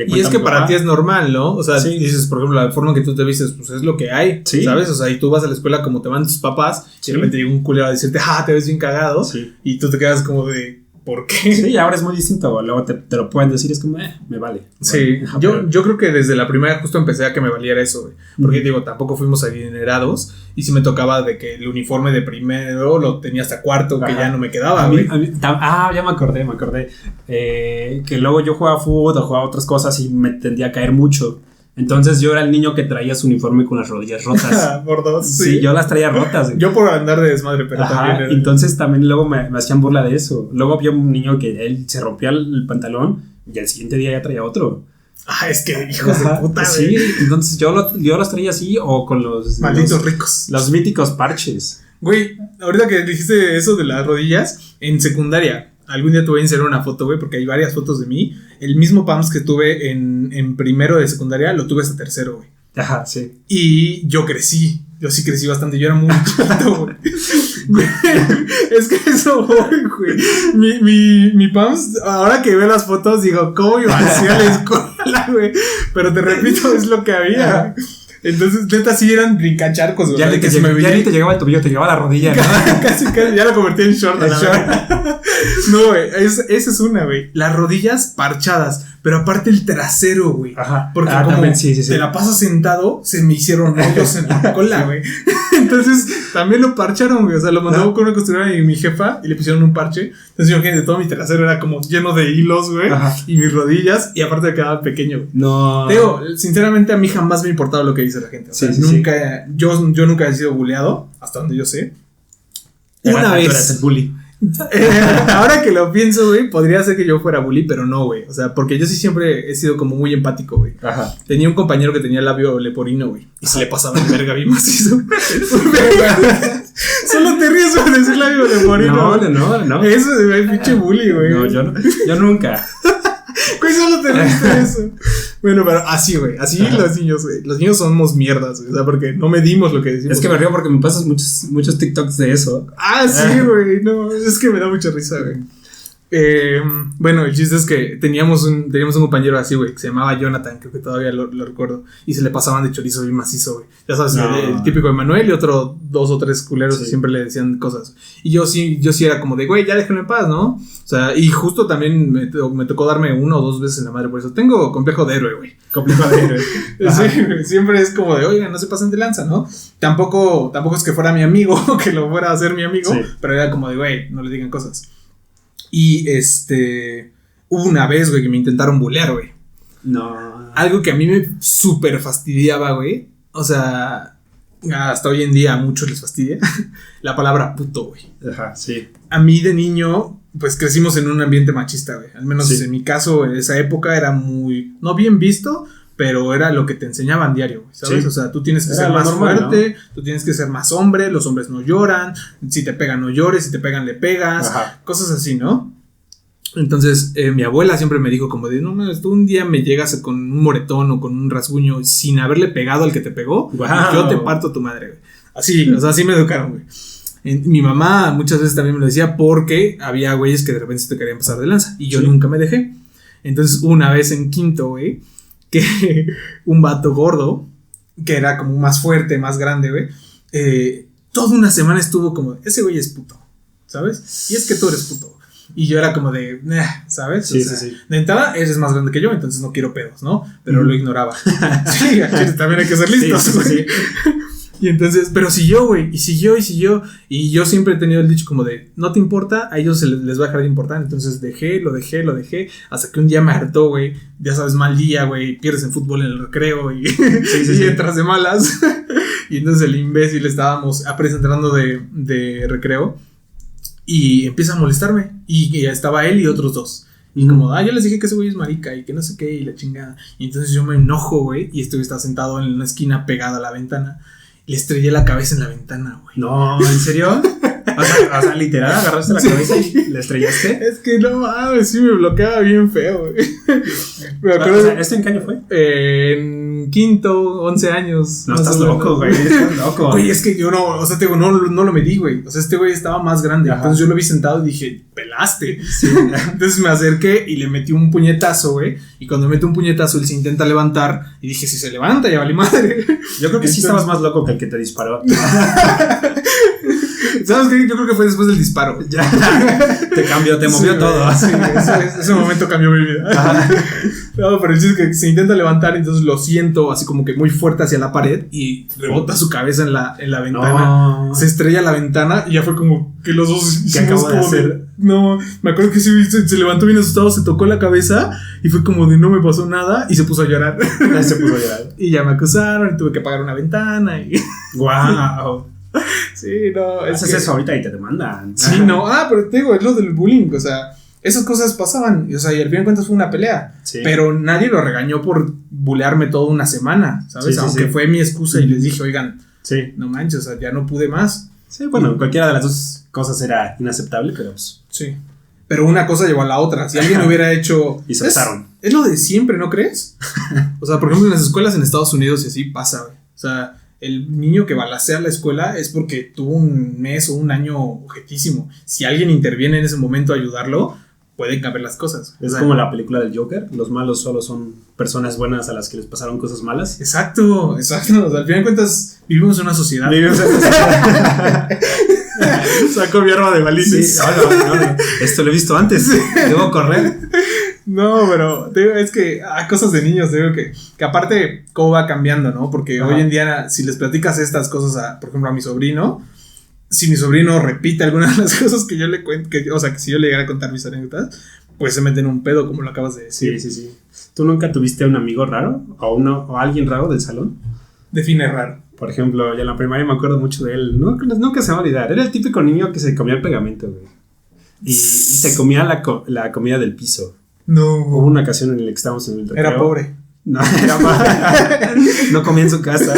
Y es que para ti es normal, ¿no? O sea, Sí. dices, por ejemplo, la forma en que tú te vistes, pues es lo que hay, Sí. ¿sabes? O sea, y tú vas a la escuela como te van tus papás, Sí. y de repente llega un culero a decirte, te ves bien cagado, Sí. y tú te quedas como de, ¿por qué? Sí, ahora es muy distinto. Luego te lo pueden decir, es como, me vale. Sí, Ajá, yo creo que desde la primera justo empecé a que me valiera eso, güey. Porque digo, tampoco fuimos adinerados. Y sí me tocaba de que el uniforme de primero lo tenía hasta cuarto, que ya no me quedaba, güey. Ya me acordé. Que luego yo jugaba fútbol o jugaba otras cosas y me tendía a caer mucho. Entonces yo era el niño que traía su uniforme con las rodillas rotas. Por dos, sí. Yo las traía rotas. Yo por andar de desmadre, pero también era... Entonces también luego me hacían burla de eso. Luego había un niño que él se rompía el pantalón y al siguiente día ya traía otro. Es que hijos de puta, sí, entonces yo los traía así o con los... Malditos ricos. Los míticos parches. Güey, ahorita que dijiste eso de las rodillas, en secundaria... Algún día te voy a enseñar una foto, güey, porque hay varias fotos de mí. El mismo pumps que tuve en primero de secundaria, lo tuve hasta tercero, güey. Ajá, sí. Y yo crecí. Yo sí crecí bastante. Yo era muy chiquito, güey. Es que eso, güey. Mi pumps, ahora que veo las fotos, digo, ¿cómo iba a la escuela, güey? Pero te repito, es lo que había. Entonces, neta, sí eran brincacharcos, güey. Ya ni te llegaba el tobillo, te llegaba la rodilla, ¿no? casi, ya lo convertí en short. No, güey, esa es una, güey. Las rodillas parchadas, pero aparte el trasero, güey. Ajá. Porque como también, sí. te la pasas sentado, se me hicieron hoyos en la cola, güey. Entonces, también lo parcharon, güey. O sea, lo mandó con una costurera y mi jefa y le pusieron un parche. Entonces, yo, gente, todo mi trasero era como lleno de hilos, güey. Y mis rodillas, y aparte me quedaba pequeño, güey. No. Digo, sinceramente, a mí jamás me ha importado lo que dice la gente. O sea, nunca, yo nunca he sido bulleado, hasta donde yo sé. Una vez. Tú eras el bully. Ahora que lo pienso, güey, podría ser que yo fuera bully, pero no, güey. O sea, porque yo sí siempre he sido como muy empático, güey. Ajá. Tenía un compañero que tenía el labio leporino, güey. Y se le pasaba el verga bien macizo. Solo te ríes por decir labio leporino. No. Eso es pinche bully, güey. No, yo nunca. Güey, solo te ríes de eso. Bueno, pero así, güey. Así los niños, güey. Los niños somos mierdas, güey. O sea, porque no medimos lo que decimos. Es que me río porque me pasas muchos TikToks de eso. Sí, güey. No, es que me da mucha risa, güey. Bueno, el chiste es que teníamos un compañero así, güey, que se llamaba Jonathan, creo que todavía lo recuerdo, y se le pasaban de chorizo bien macizo, güey. Ya sabes, el típico de Manuel y otro 2 o 3 culeros que siempre le decían cosas. Y yo sí era como de, güey, ya déjenme en paz, ¿no? O sea, y justo también me tocó darme 1 o 2 veces en la madre por eso. Tengo complejo de héroe, güey. Complejo de héroe. Sí, siempre es como de, oigan, no se pasen de lanza, ¿no? Tampoco es que fuera mi amigo, que lo fuera a hacer mi amigo, pero era como de, güey, no le digan cosas. Y hubo una vez, güey, que me intentaron bullear, güey. No. Algo que a mí me súper fastidiaba, güey. O sea, hasta hoy en día a muchos les fastidia. La palabra puto, güey. Ajá, sí. A mí de niño, pues crecimos en un ambiente machista, güey. Al menos en mi caso, en esa época era muy, no bien visto, pero era lo que te enseñaban diario, güey, ¿sabes? Sí. O sea, tú tienes que ser más fuerte, ¿no? Tú tienes que ser más hombre, los hombres no lloran, si te pegan no llores, si te pegan le pegas, cosas así, ¿no? Entonces, mi abuela siempre me dijo como de, no, tú un día me llegas con un moretón o con un rasguño sin haberle pegado al que te pegó, yo te parto tu madre, güey. Así, o sea, así me educaron, güey. Mi mamá muchas veces también me lo decía porque había güeyes que de repente se te querían pasar de lanza y yo nunca me dejé. Entonces, una vez en quinto, güey, que un vato gordo, que era como más fuerte, más grande, güey, toda una semana estuvo como, ese güey es puto, ¿sabes? Y es que tú eres puto. Y yo era como de, ¿sabes? Sí, o sea, de entrada, eres más grande que yo, entonces no quiero pedos, ¿no? Pero lo ignoraba. Sí, también hay que ser listos, güey. Y entonces, pero siguió, güey, y siguió. Y yo siempre he tenido el dicho como de, no te importa, a ellos les va a dejar de importar. Entonces lo dejé, hasta que un día me hartó, güey. Ya sabes, mal día, güey, pierdes en fútbol en el recreo y entras de malas. Y entonces el imbécil estábamos entrando de recreo y empieza a molestarme. Y ya estaba él y otros 2. Y como, yo les dije que ese güey es marica y que no sé qué, y la chingada. Y entonces yo me enojo, güey, y este güey está sentado en una esquina pegada a la ventana. Le estrellé la cabeza en la ventana, güey. No, ¿en serio? O sea, literal, agarraste la cabeza y le estrellaste. Es que no mames, sí me bloqueaba bien feo, güey. Me acuerdo. O sea, ¿esto en qué año fue? En quinto, 11 años. No, estás loco, güey. Estás loco. Güey, es que yo no lo medí, güey. O sea, este güey estaba más grande. Ajá. Entonces yo lo vi sentado y dije, pelada pelaste. Sí. Entonces me acerqué y le metí un puñetazo, güey. Y cuando mete un puñetazo, él se intenta levantar. Y dije, si se levanta, ya vale madre. Yo creo que sí estabas más loco que el que te disparó. ¿Sabes qué? Yo creo que fue después del disparo. Te cambió, te movió todo. Sí, ese momento cambió mi vida. No, pero el chiste es que se intenta levantar, entonces lo siento así como que muy fuerte hacia la pared y rebota su cabeza en la ventana. No. Se estrella la ventana y ya fue como que los dos ¿qué acabo de hacer? No, me acuerdo que se levantó bien asustado, se tocó la cabeza y fue como de no me pasó nada y se puso a llorar. Y ya me acusaron y tuve que pagar una ventana y... ¡Wow! Sí, no. Haces eso ahorita y te demandan. Sí, no. Pero te digo, es lo del bullying. O sea, esas cosas pasaban. O sea, y al fin de cuentas fue una pelea. Sí. Pero nadie lo regañó por bulearme toda una semana, ¿sabes? Aunque fue mi excusa y les dije, oigan, no manches, o sea, ya no pude más. Sí, bueno, cualquiera de las dos cosas era inaceptable, pero pues... Sí. Pero una cosa llevó a la otra. Si alguien hubiera hecho... Y se pasaron. Es lo de siempre, ¿no crees? O sea, por ejemplo, en las escuelas en Estados Unidos y así pasa, güey. O sea... El niño que balacea la escuela es porque tuvo un mes o un año objetísimo. Si alguien interviene en ese momento a ayudarlo, pueden cambiar las cosas. Es como la película del Joker. Los malos solo son personas buenas a las que les pasaron cosas malas. Exacto. O sea, al final de cuentas, vivimos en una sociedad. Saco mi arma de balines. Sí, no. Esto lo he visto antes. Debo correr. No, pero te digo, es que hay cosas de niños, te digo que aparte cómo va cambiando, ¿no? Porque hoy en día si les platicas estas cosas por ejemplo a mi sobrino, si mi sobrino repite algunas de las cosas que yo le cuento, o sea, que si yo le llegara a contar mis anécdotas, pues se meten en un pedo como lo acabas de decir. Sí. ¿Tú nunca tuviste un amigo raro o alguien raro del salón? Define raro. Por ejemplo, ya en la primaria me acuerdo mucho de él, nunca se me va a olvidar, era el típico niño que se comía el pegamento, güey. Y se comía la comida del piso. No. Hubo una ocasión en la que estábamos en el recreo. Era pobre. No, era pobre. No comía en su casa.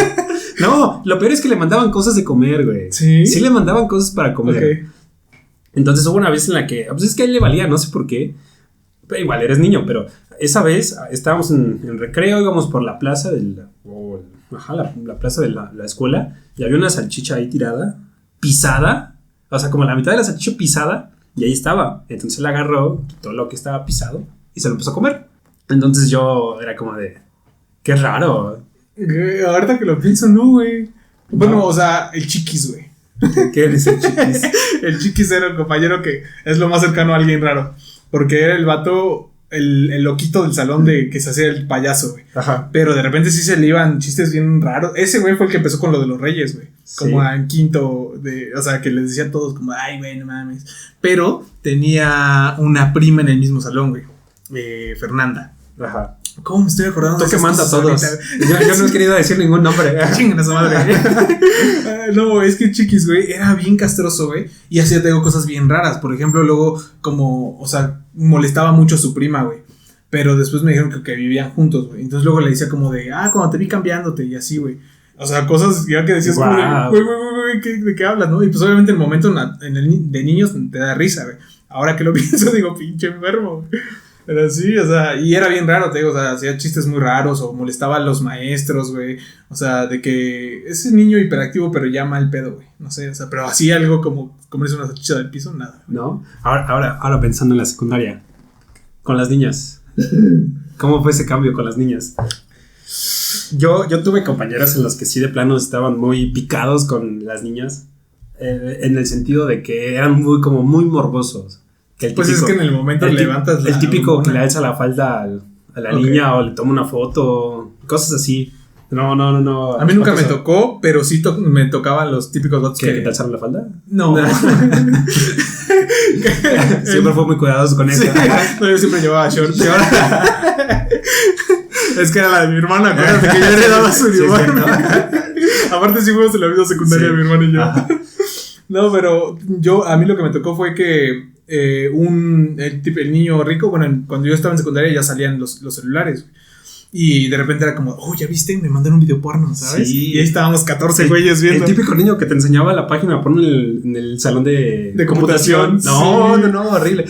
No, lo peor es que le mandaban cosas de comer, güey. Sí le mandaban cosas para comer. Okay. Entonces hubo una vez en la que, pues es que a él le valía, no sé por qué. Pero igual eres niño, pero esa vez estábamos en recreo, íbamos por la plaza la plaza de la escuela y había una salchicha ahí tirada, pisada, o sea, como la mitad de la salchicha pisada. Y ahí estaba. Entonces él agarró, quitó lo que estaba pisado y se lo empezó a comer. Entonces yo era como de... ¡Qué raro! Ahorita que lo pienso, no, güey. Bueno, o sea, el Chiquis, güey. ¿Qué es el Chiquis? El Chiquis era un compañero que es lo más cercano a alguien raro. Porque era el vato, el loquito del salón que se hacía el payaso, güey. Ajá. Pero de repente sí se le iban chistes bien raros. Ese güey fue el que empezó con lo de los reyes, güey. Como en quinto, o sea, que les decía a todos como, ay, güey, no mames. Pero tenía una prima en el mismo salón, güey. Fernanda. Ajá. ¿Cómo me estoy acordando? Tú que manda a todos. Yo no he querido decir ningún nombre. Chingan a su madre. No, es que Chiquis, güey, era bien castroso, güey. Y hacía, te digo, cosas bien raras. Por ejemplo, luego, como, o sea, molestaba mucho a su prima, güey. Pero después me dijeron que vivían juntos, güey. Entonces luego le decía como de, cuando te vi cambiándote y así, güey. O sea, cosas ya que decías, wow. Güey, ¿de qué hablas, no? Y pues obviamente en el momento de niños te da risa, güey. Ahora que lo pienso, digo, pinche enfermo, güey. Pero sí, o sea, y era bien raro, te digo, o sea, hacía chistes muy raros o molestaba a los maestros, güey. O sea, de que ese niño hiperactivo, pero ya mal pedo, güey. No sé, o sea, pero así algo como es una salchicha del piso, nada. ¿No? Ahora pensando en la secundaria, con las niñas. ¿Cómo fue ese cambio con las niñas? Yo tuve compañeros en los que sí de plano estaban muy picados con las niñas. En el sentido de que eran muy morbosos. Pues es que en el momento levantas el típico que le alza la falda a la niña o le toma una foto, cosas así. No. A mí nunca me tocó, pero sí me tocaban los típicos vatos que te alzaron la falda. No. Siempre fue muy cuidadoso con eso. Sí. No, yo siempre llevaba short. Es que era la de mi hermana, acuérdate que yo heredaba su uniforme. Aparte sí fuimos en la vida secundaria, mi hermana y yo. Ajá. No, pero a mí lo que me tocó fue que el niño rico, bueno, cuando yo estaba en secundaria ya salían los celulares, y de repente era como, ya viste, me mandaron un video porno, ¿sabes? Sí. Y ahí estábamos 14 güeyes viendo. El típico niño que te enseñaba la página porno en el salón de computación. No, horrible.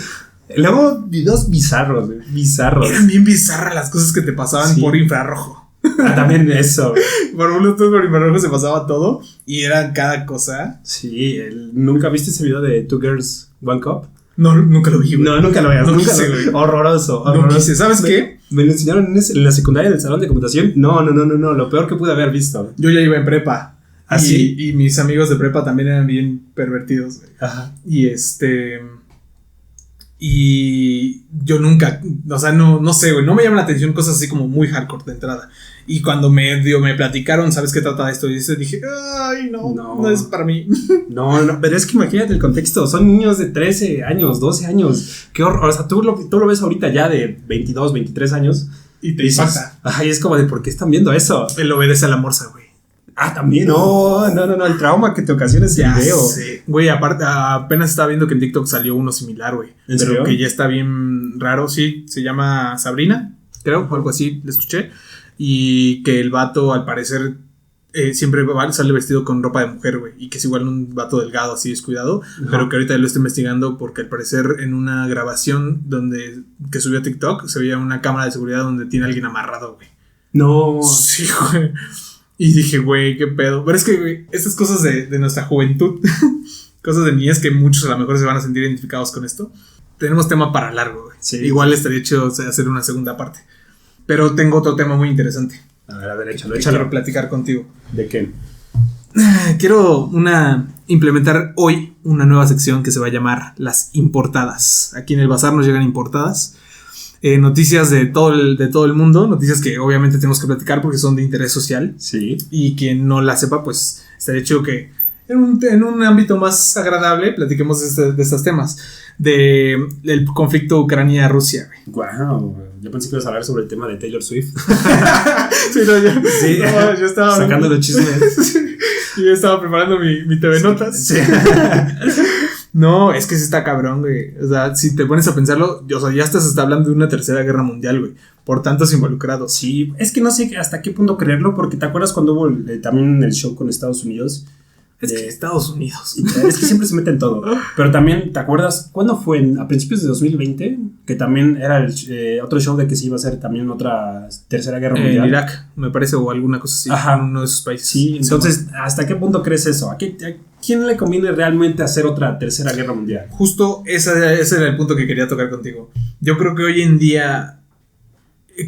Luego videos bizarros. Eran bien bizarras las cosas que te pasaban por infrarrojo. También eso. Por Bluetooth, por infrarrojo se pasaba todo. Y era cada cosa. Sí, ¿nunca viste ese video de Two Girls, One Cup? No, nunca lo vi, güey. No, nunca lo veas. No Nunca quise, lo güey. Horroroso. No quise. ¿Sabes qué? Me lo enseñaron en la secundaria del salón de computación. No. Lo peor que pude haber visto. Yo ya iba en prepa. ¿Ah, sí? Y mis amigos de prepa también eran bien pervertidos, güey. Ajá. Y yo nunca, o sea, no sé, güey, no me llama la atención cosas así como muy hardcore de entrada. Y cuando me platicaron, ¿sabes qué trata de esto? Y dije, ay, no es para mí. No, pero es que imagínate el contexto. Son niños de 13 años, 12 años. Qué horror. O sea, tú lo ves ahorita ya de 22, 23 años. Y te impacta. Ay, es como de, ¿por qué están viendo eso? Él obedece a la morsa, güey. Ah, también. No, el trauma que te ocasiona ese video. Sí. Güey, aparte, apenas estaba viendo que en TikTok salió uno similar, güey. ¿En Pero serio? que ya está bien raro, sí. Se llama Sabrina, creo, o algo así, le escuché. Y que el vato, al parecer, siempre sale vestido con ropa de mujer, güey. Y que es igual un vato delgado, así descuidado. Ajá. Pero que ahorita lo está investigando porque al parecer en una grabación que subió a TikTok se veía una cámara de seguridad donde tiene a alguien amarrado, güey. No. Sí, güey. Y dije, güey, qué pedo. Pero es que, güey, estas cosas de nuestra juventud, cosas de niñez que muchos a lo mejor se van a sentir identificados con esto. Tenemos tema para largo, güey. Sí. Igual estaría chido hacer una segunda parte. Pero tengo otro tema muy interesante. A ver, échalo. Que quiero platicar contigo. ¿De qué? Quiero implementar hoy una nueva sección que se va a llamar Las Importadas. Aquí en el Bazar nos llegan importadas. Noticias de todo el mundo, noticias que obviamente tenemos que platicar porque son de interés social. Sí. Y quien no la sepa, pues estaría chido que en un ámbito más agradable platiquemos de estos temas. Del conflicto Ucrania-Rusia. Wow. Yo pensé que ibas a hablar sobre el tema de Taylor Swift. Sí, yo estaba sacando los chismes. Yo estaba preparando mi TV Notas. Sí. No, es que sí está cabrón, güey. O sea, si te pones a pensarlo, o sea, ya se está hablando de una tercera guerra mundial, güey. Por tantos involucrados. Sí, es que no sé hasta qué punto creerlo, porque ¿te acuerdas cuando hubo también el show con Estados Unidos? Es que Estados Unidos. Es que siempre se mete en todo. Pero también, ¿te acuerdas cuándo fue? A principios de 2020, que también era el otro show de que se iba a hacer también otra tercera guerra mundial. En Irak, me parece, o alguna cosa así. Ajá. En uno de esos países. Sí, entonces, ¿hasta qué punto crees eso? ¿A quién le conviene realmente hacer otra tercera guerra mundial? Justo ese era el punto que quería tocar contigo. Yo creo que hoy en día,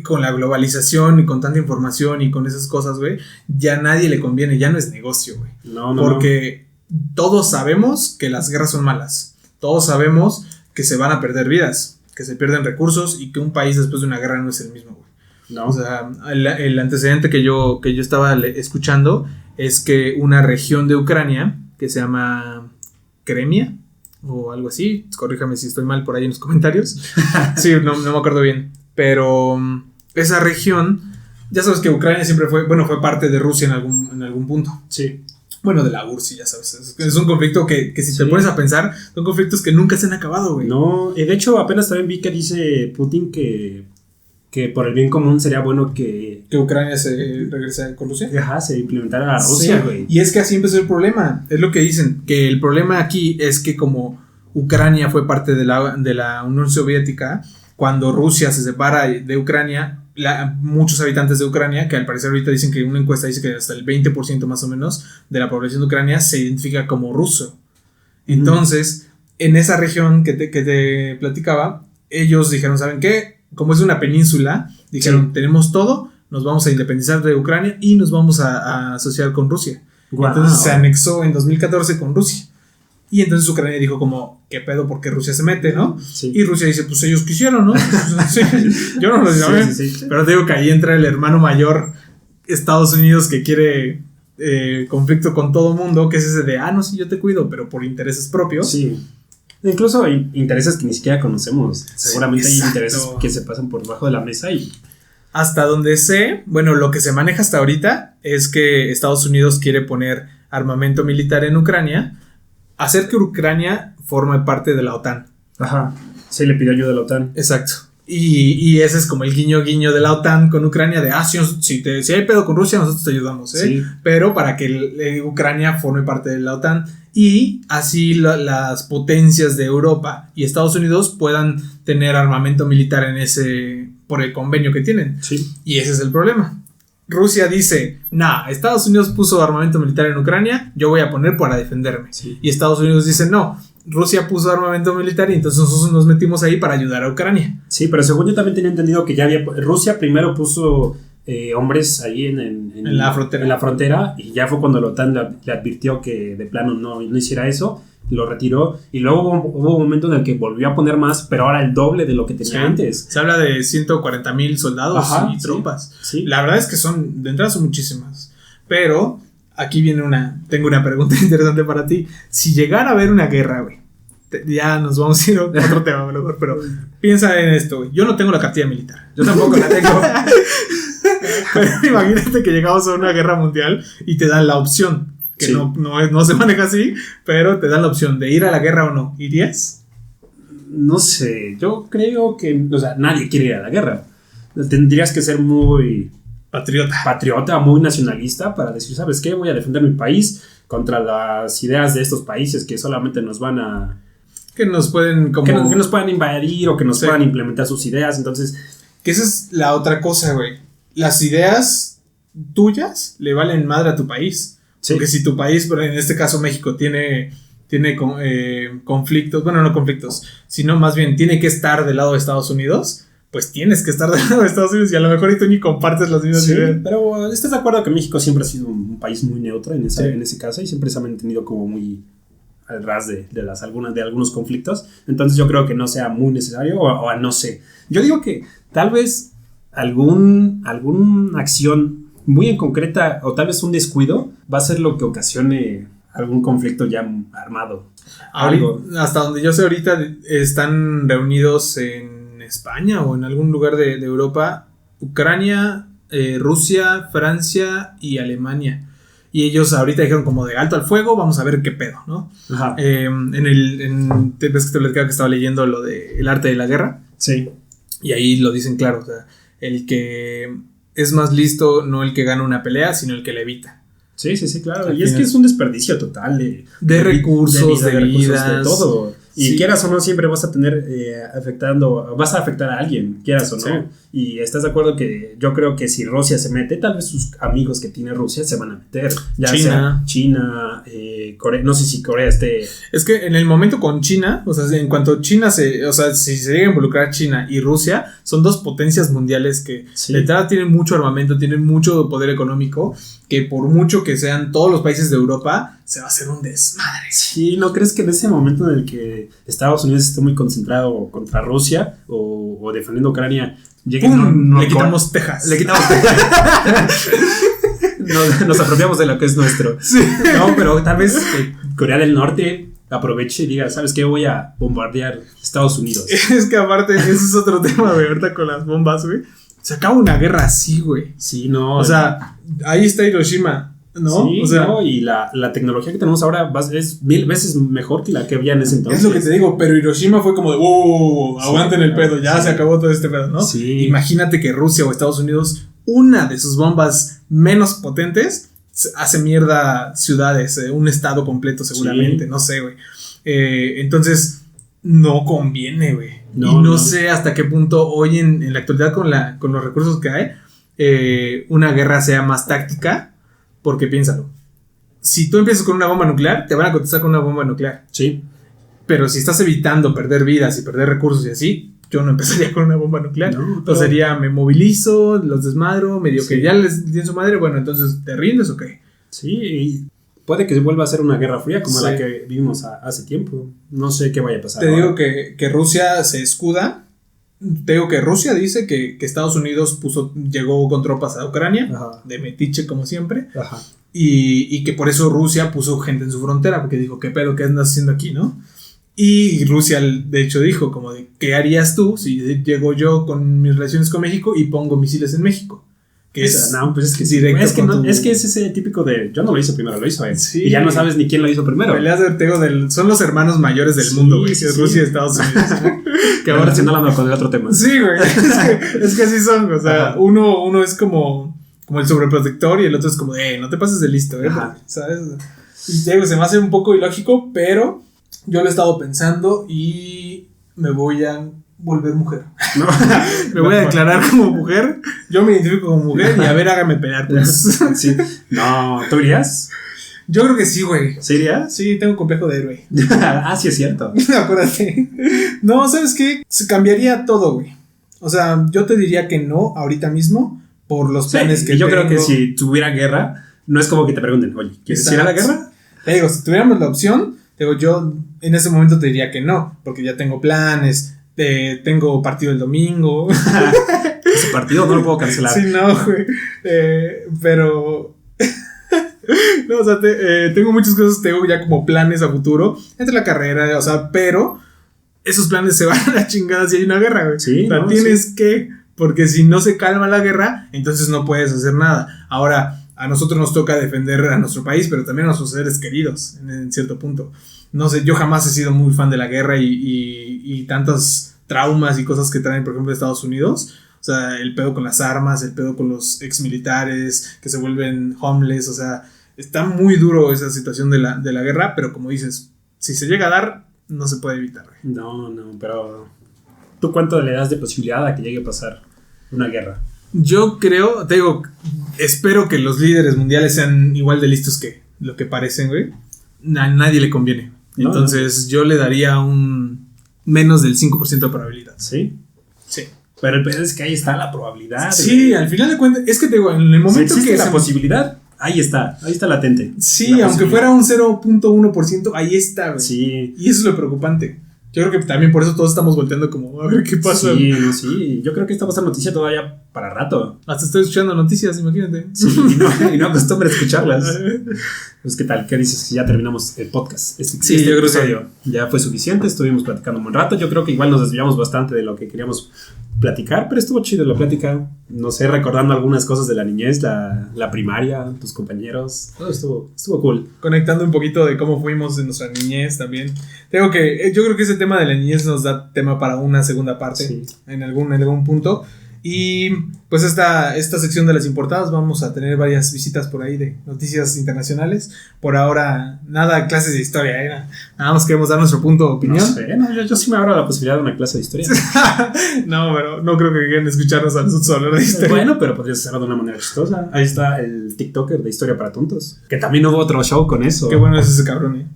con la globalización y con tanta información y con esas cosas, güey, ya a nadie le conviene, ya no es negocio, güey. No. Porque todos sabemos que las guerras son malas. Todos sabemos que se van a perder vidas, que se pierden recursos y que un país después de una guerra no es el mismo, güey. No. O sea, el antecedente que yo estaba escuchando es que una región de Ucrania que se llama Crimea o algo así, corríjame si estoy mal por ahí en los comentarios. Sí, no me acuerdo bien. Pero esa región, ya sabes que Ucrania siempre fue parte de Rusia en algún punto. Sí. Bueno, de la URSS, ya sabes. Es un conflicto que si te Sí. pones a pensar, son conflictos que nunca se han acabado, güey. No, de hecho apenas también vi que dice Putin que por el bien común sería bueno que Ucrania se regrese con Rusia. se implementara a Rusia, güey. Sí. Y es que así empezó el problema. Es lo que dicen, que el problema aquí es que como Ucrania fue parte de la Unión Soviética, cuando Rusia se separa de Ucrania, muchos habitantes de Ucrania, que al parecer ahorita dicen que una encuesta dice que hasta el 20% más o menos de la población de Ucrania se identifica como ruso. Entonces, en esa región que te platicaba, ellos dijeron, ¿saben qué? Como es una península, dijeron, tenemos todo, nos vamos a independizar de Ucrania y nos vamos a asociar con Rusia. Wow. Entonces se anexó en 2014 con Rusia. Y entonces Ucrania dijo como, ¿qué pedo? ¿Por qué Rusia se mete, no? Sí. Y Rusia dice, pues ellos quisieron, ¿no? Sí, yo no los llamé. Sí. Pero te digo que ahí entra el hermano mayor, Estados Unidos, que quiere conflicto con todo mundo, que es ese de, no, sí, yo te cuido, pero por intereses propios. Sí. Incluso hay intereses que ni siquiera conocemos. Seguramente Sí, hay intereses que se pasan por debajo de la mesa y... Hasta donde sé, bueno, lo que se maneja hasta ahorita es que Estados Unidos quiere poner armamento militar en Ucrania, hacer que Ucrania forme parte de la OTAN. Ajá. Sí, le pidió ayuda a la OTAN. Exacto. Y ese es como el guiño de la OTAN con Ucrania de, si hay pedo con Rusia, nosotros te ayudamos, ¿eh? Sí. Pero para que Ucrania forme parte de la OTAN y así las potencias de Europa y Estados Unidos puedan tener armamento militar por el convenio que tienen. Sí. Y ese es el problema. Rusia dice, Estados Unidos puso armamento militar en Ucrania, yo voy a poner para defenderme. Sí. Y Estados Unidos dice, no, Rusia puso armamento militar y entonces nosotros nos metimos ahí para ayudar a Ucrania. Sí, pero según yo también tenía entendido que ya había. Rusia primero puso hombres ahí en la frontera. En la frontera, y ya fue cuando la OTAN le advirtió que de plano no hiciera eso, lo retiró, y luego hubo un momento en el que volvió a poner más, pero ahora el doble de lo que tenía antes. Se habla de 140,000 soldados y tropas. Sí. La verdad es que de entrada son muchísimas. Pero aquí viene tengo una pregunta interesante para ti. Si llegara a haber una guerra, güey, ya nos vamos a ir a otro tema, mejor, pero piensa en esto, güey. Yo no tengo la cartilla militar. Yo tampoco la tengo. Pero imagínate que llegamos a una guerra mundial y te dan la opción, que sí. no se maneja así, pero te dan la opción de ir a la guerra o no. ¿Irías? No sé, yo creo que, o sea, nadie quiere ir a la guerra. Tendrías que ser muy patriota, muy nacionalista para decir, ¿sabes qué? Voy a defender mi país contra las ideas de estos países que solamente nos van a... Que nos pueden como... que nos puedan invadir o que nos puedan implementar sus ideas, entonces... Que esa es la otra cosa, güey. Las ideas tuyas le valen madre a tu país. Sí. Porque si tu país, pero en este caso México, tiene conflictos, bueno, no conflictos, sino más bien tiene que estar del lado de Estados Unidos, pues tienes que estar del lado de Estados Unidos y a lo mejor tú ni compartes las mismas ideas. Pero ¿estás de acuerdo que México siempre ha sido un país muy neutro en ese caso y siempre se ha mantenido como muy al ras de algunos conflictos? Entonces yo creo que no sea muy necesario o no sé. Yo digo que tal vez alguna acción muy en concreta o tal vez un descuido va a ser lo que ocasione algún conflicto ya armado. Hasta donde yo sé ahorita están reunidos en España o en algún lugar de Europa, Ucrania, Rusia, Francia y Alemania. Y ellos ahorita dijeron como de alto al fuego, vamos a ver qué pedo, ¿no? Ajá. Ves que te platicaba que estaba leyendo lo de El arte de la guerra. Sí. Y ahí lo dicen claro, o sea, el que es más listo no el que gana una pelea, sino el que la evita. Sí, claro. Y es que es un desperdicio total de recursos, de vidas, de todo. Y quieras o no, siempre vas a tener vas a afectar a alguien, quieras o no. Sí. Y estás de acuerdo que yo creo que si Rusia se mete, tal vez sus amigos que tiene Rusia se van a meter. Ya sea China, Corea, no sé si Corea esté... Es que en el momento con China, o sea, en cuanto China si se llega a involucrar China y Rusia, son dos potencias mundiales que de entrada tienen mucho armamento, tienen mucho poder económico, que por mucho que sean todos los países de Europa, se va a hacer un desmadre. Sí, ¿no crees que en ese momento en el que Estados Unidos esté muy concentrado contra Rusia o defendiendo Ucrania, le quitamos Texas? Nos apropiamos de lo que es nuestro. Sí. No, pero tal vez Corea del Norte aproveche y diga, ¿sabes qué? Voy a bombardear Estados Unidos. Es que aparte, ese es otro tema, güey, ahorita con las bombas, güey. Se acaba una guerra así, güey. Sí, no. O sea, ahí está Hiroshima, ¿no? Sí, o sea, no, y la tecnología que tenemos ahora es 1000 veces mejor que la que había en ese entonces. Es lo que te digo, pero Hiroshima fue como de, aguanten el pedo, ya se acabó todo este pedo, ¿no? Sí. Imagínate que Rusia o Estados Unidos, una de sus bombas menos potentes, hace mierda ciudades, un estado completo seguramente, no sé, güey. Entonces, no conviene, güey. No sé hasta qué punto hoy en la actualidad con los recursos que hay, una guerra sea más táctica, porque piénsalo. Si tú empiezas con una bomba nuclear, te van a contestar con una bomba nuclear. Sí. Pero si estás evitando perder vidas y perder recursos y así, yo no empezaría con una bomba nuclear. Entonces sería, me movilizo, los desmadro, medio que ya les di en su madre, bueno, entonces, ¿te rindes o qué? Sí, y puede que vuelva a ser una guerra fría como la que vimos hace tiempo. No sé qué vaya a pasar. Te digo que Rusia se escuda. Te digo que Rusia dice que Estados Unidos llegó con tropas a Ucrania, de metiche como siempre, y que por eso Rusia puso gente en su frontera, porque dijo, ¿qué pedo? ¿Qué andas haciendo aquí, no? Y Rusia, de hecho, dijo como de, ¿qué harías tú si llego yo con mis relaciones con México y pongo misiles en México? Que pues es que directo. Es que es ese típico de, yo no lo hice primero, lo hizo él. Sí. Y ya no sabes ni quién lo hizo primero. Son los hermanos mayores del mundo, güey. Sí. Rusia y Estados Unidos. Que ahora se hablando con el otro tema. Sí, güey. Es que así son. O sea, uno es como el sobreprotector y el otro es como, no te pases de listo, ¿sabes? Y te digo, se me hace un poco ilógico, pero yo lo he estado pensando y me voy a volver mujer. No. Me voy a declarar como mujer. Yo me identifico como mujer y a ver, hágame pelear, pues. Sí. No, ¿tú irías? Yo creo que sí, güey. ¿Sería? Sí, tengo complejo de héroe. Ah, sí, es cierto. Acuérdate. No, ¿sabes qué? Se cambiaría todo, güey. O sea, yo te diría que no ahorita mismo por los planes que yo tengo. creo que si tuviera guerra, no es como que te pregunten, oye, ¿quieres ir a la guerra? Te digo, si tuviéramos la opción, te digo, yo en ese momento te diría que no, porque ya tengo planes, tengo partido el domingo. Ese partido no lo puedo cancelar. Sí, no, güey. Pero... no, o sea, tengo muchas cosas, tengo ya como planes a futuro, entre la carrera, o sea, pero esos planes se van a la chingada si hay una guerra, güey. Sí, o sea, tienes que, porque si no se calma la guerra, entonces no puedes hacer nada. Ahora, a nosotros nos toca defender a nuestro país, pero también a nuestros seres queridos, en cierto punto. No sé, yo jamás he sido muy fan de la guerra y tantos traumas y cosas que traen, por ejemplo, de Estados Unidos. O sea, el pedo con las armas, el pedo con los exmilitares que se vuelven homeless, o sea, está muy duro esa situación de la guerra, pero como dices, si se llega a dar, no se puede evitar. No, pero ¿tú cuánto le das de posibilidad a que llegue a pasar una guerra? Yo creo, te digo, espero que los líderes mundiales sean igual de listos que lo que parecen, güey. A nadie le conviene. No, entonces yo le daría un menos del 5% de probabilidad. ¿Sí? Sí. Pero el pedo es que ahí está la probabilidad. Sí, al final de cuentas, es que te digo, en el momento si existe que la posibilidad, ahí está latente. Sí, aunque fuera un 0.1%, ahí está, güey. Sí. Y eso es lo preocupante. Yo creo que también por eso todos estamos volteando como a ver qué pasa. Sí, yo creo que esta va a ser noticia todavía para rato. Hasta estoy escuchando noticias, imagínate. Sí, y no acostumbro a escucharlas. Pues, ¿qué tal? ¿Qué dices? Ya terminamos el podcast. Sí, yo creo que ya fue suficiente. Estuvimos platicando un buen rato. Yo creo que igual nos desviamos bastante de lo que queríamos platicar, pero estuvo chido la plática. No sé, recordando algunas cosas de la niñez, la primaria, tus compañeros. Todo estuvo cool. Conectando un poquito de cómo fuimos en nuestra niñez también. Yo creo que ese tema de la niñez nos da tema para una segunda parte, sí, en algún punto. Y pues esta sección de las importadas vamos a tener varias visitas por ahí de noticias internacionales. Por ahora, nada clases de historia, ¿eh? Nada más queremos dar nuestro punto de opinión. No sé, yo sí me abro la posibilidad de una clase de historia. No, pero no creo que quieran escucharnos a nosotros hablar de historia. Bueno, pero podrías hacerlo de una manera chistosa. Ahí está el TikToker de Historia para Tontos, que también hubo otro show con eso. Qué bueno es ese cabrón, ¿eh?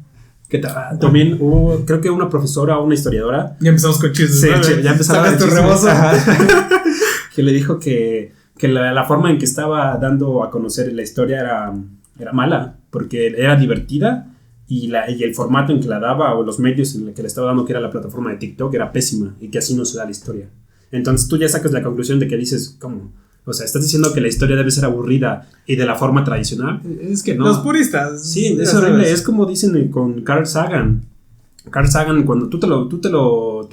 Que también hubo, creo que una profesora o una historiadora. Ya empezamos con chistes. Sí, ¿no? Ya empezamos con tu rebozo. Que le dijo que la forma en que estaba dando a conocer la historia era mala, porque era divertida y el formato en que la daba o los medios en los que le estaba dando, que era la plataforma de TikTok, era pésima y que así no se da la historia. Entonces tú ya sacas la conclusión de que dices, ¿cómo? O sea, ¿estás diciendo que la historia debe ser aburrida y de la forma tradicional? Es que no. Los puristas. Sí, es horrible. Es como dicen con Carl Sagan. Carl Sagan, cuando tú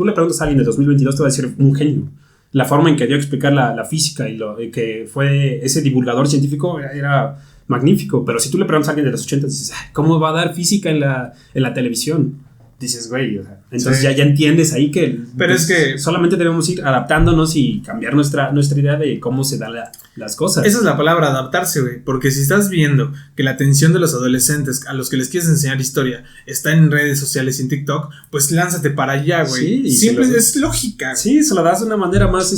le preguntas a alguien de 2022, te va a decir un genio. La forma en que dio a explicar la física y que fue ese divulgador científico era magnífico. Pero si tú le preguntas a alguien de los 80, dices, ¿cómo va a dar física en la televisión? Dices, güey, o sea, entonces sí, ya entiendes ahí que, pero es que solamente debemos ir adaptándonos y cambiar nuestra idea de cómo se dan las cosas. Esa es la palabra, adaptarse, güey. Porque si estás viendo que la atención de los adolescentes a los que les quieres enseñar historia está en redes sociales y en TikTok, pues lánzate para allá, güey. Sí, siempre es lógica. Sí, se lo das de una manera más,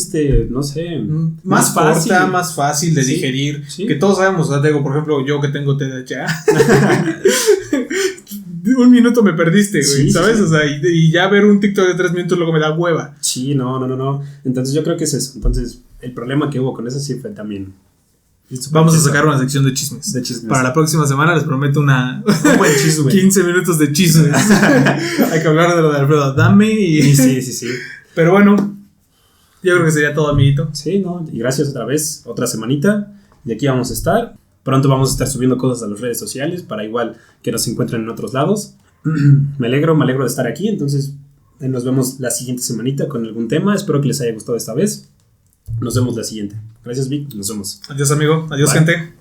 no sé, más fácil. Corta, más fácil de digerir. Sí. Que todos sabemos, o sea, digo, por ejemplo, yo que tengo TDAH. Un minuto me perdiste, güey, sí, ¿sabes? Sí. O sea, y ya ver un TikTok de 3 minutos luego me da hueva. Sí, no. Entonces yo creo que es eso. Entonces, el problema que hubo con esa sí fue también. Vamos a sacar una sección de chismes. Para la próxima semana les prometo un buen chisme. 15 minutos de chismes. Hay que hablar de lo de Alfredo Adame y... Sí. Pero bueno, yo creo que sería todo, amiguito. Sí, ¿no? Y gracias otra vez, otra semanita. Y aquí vamos a estar. Pronto vamos a estar subiendo cosas a las redes sociales para igual que nos encuentren en otros lados. Me alegro de estar aquí. Entonces nos vemos la siguiente semanita con algún tema. Espero que les haya gustado esta vez. Nos vemos la siguiente. Gracias, Vic. Nos vemos. Adiós, amigo. Adiós, Bye. Gente.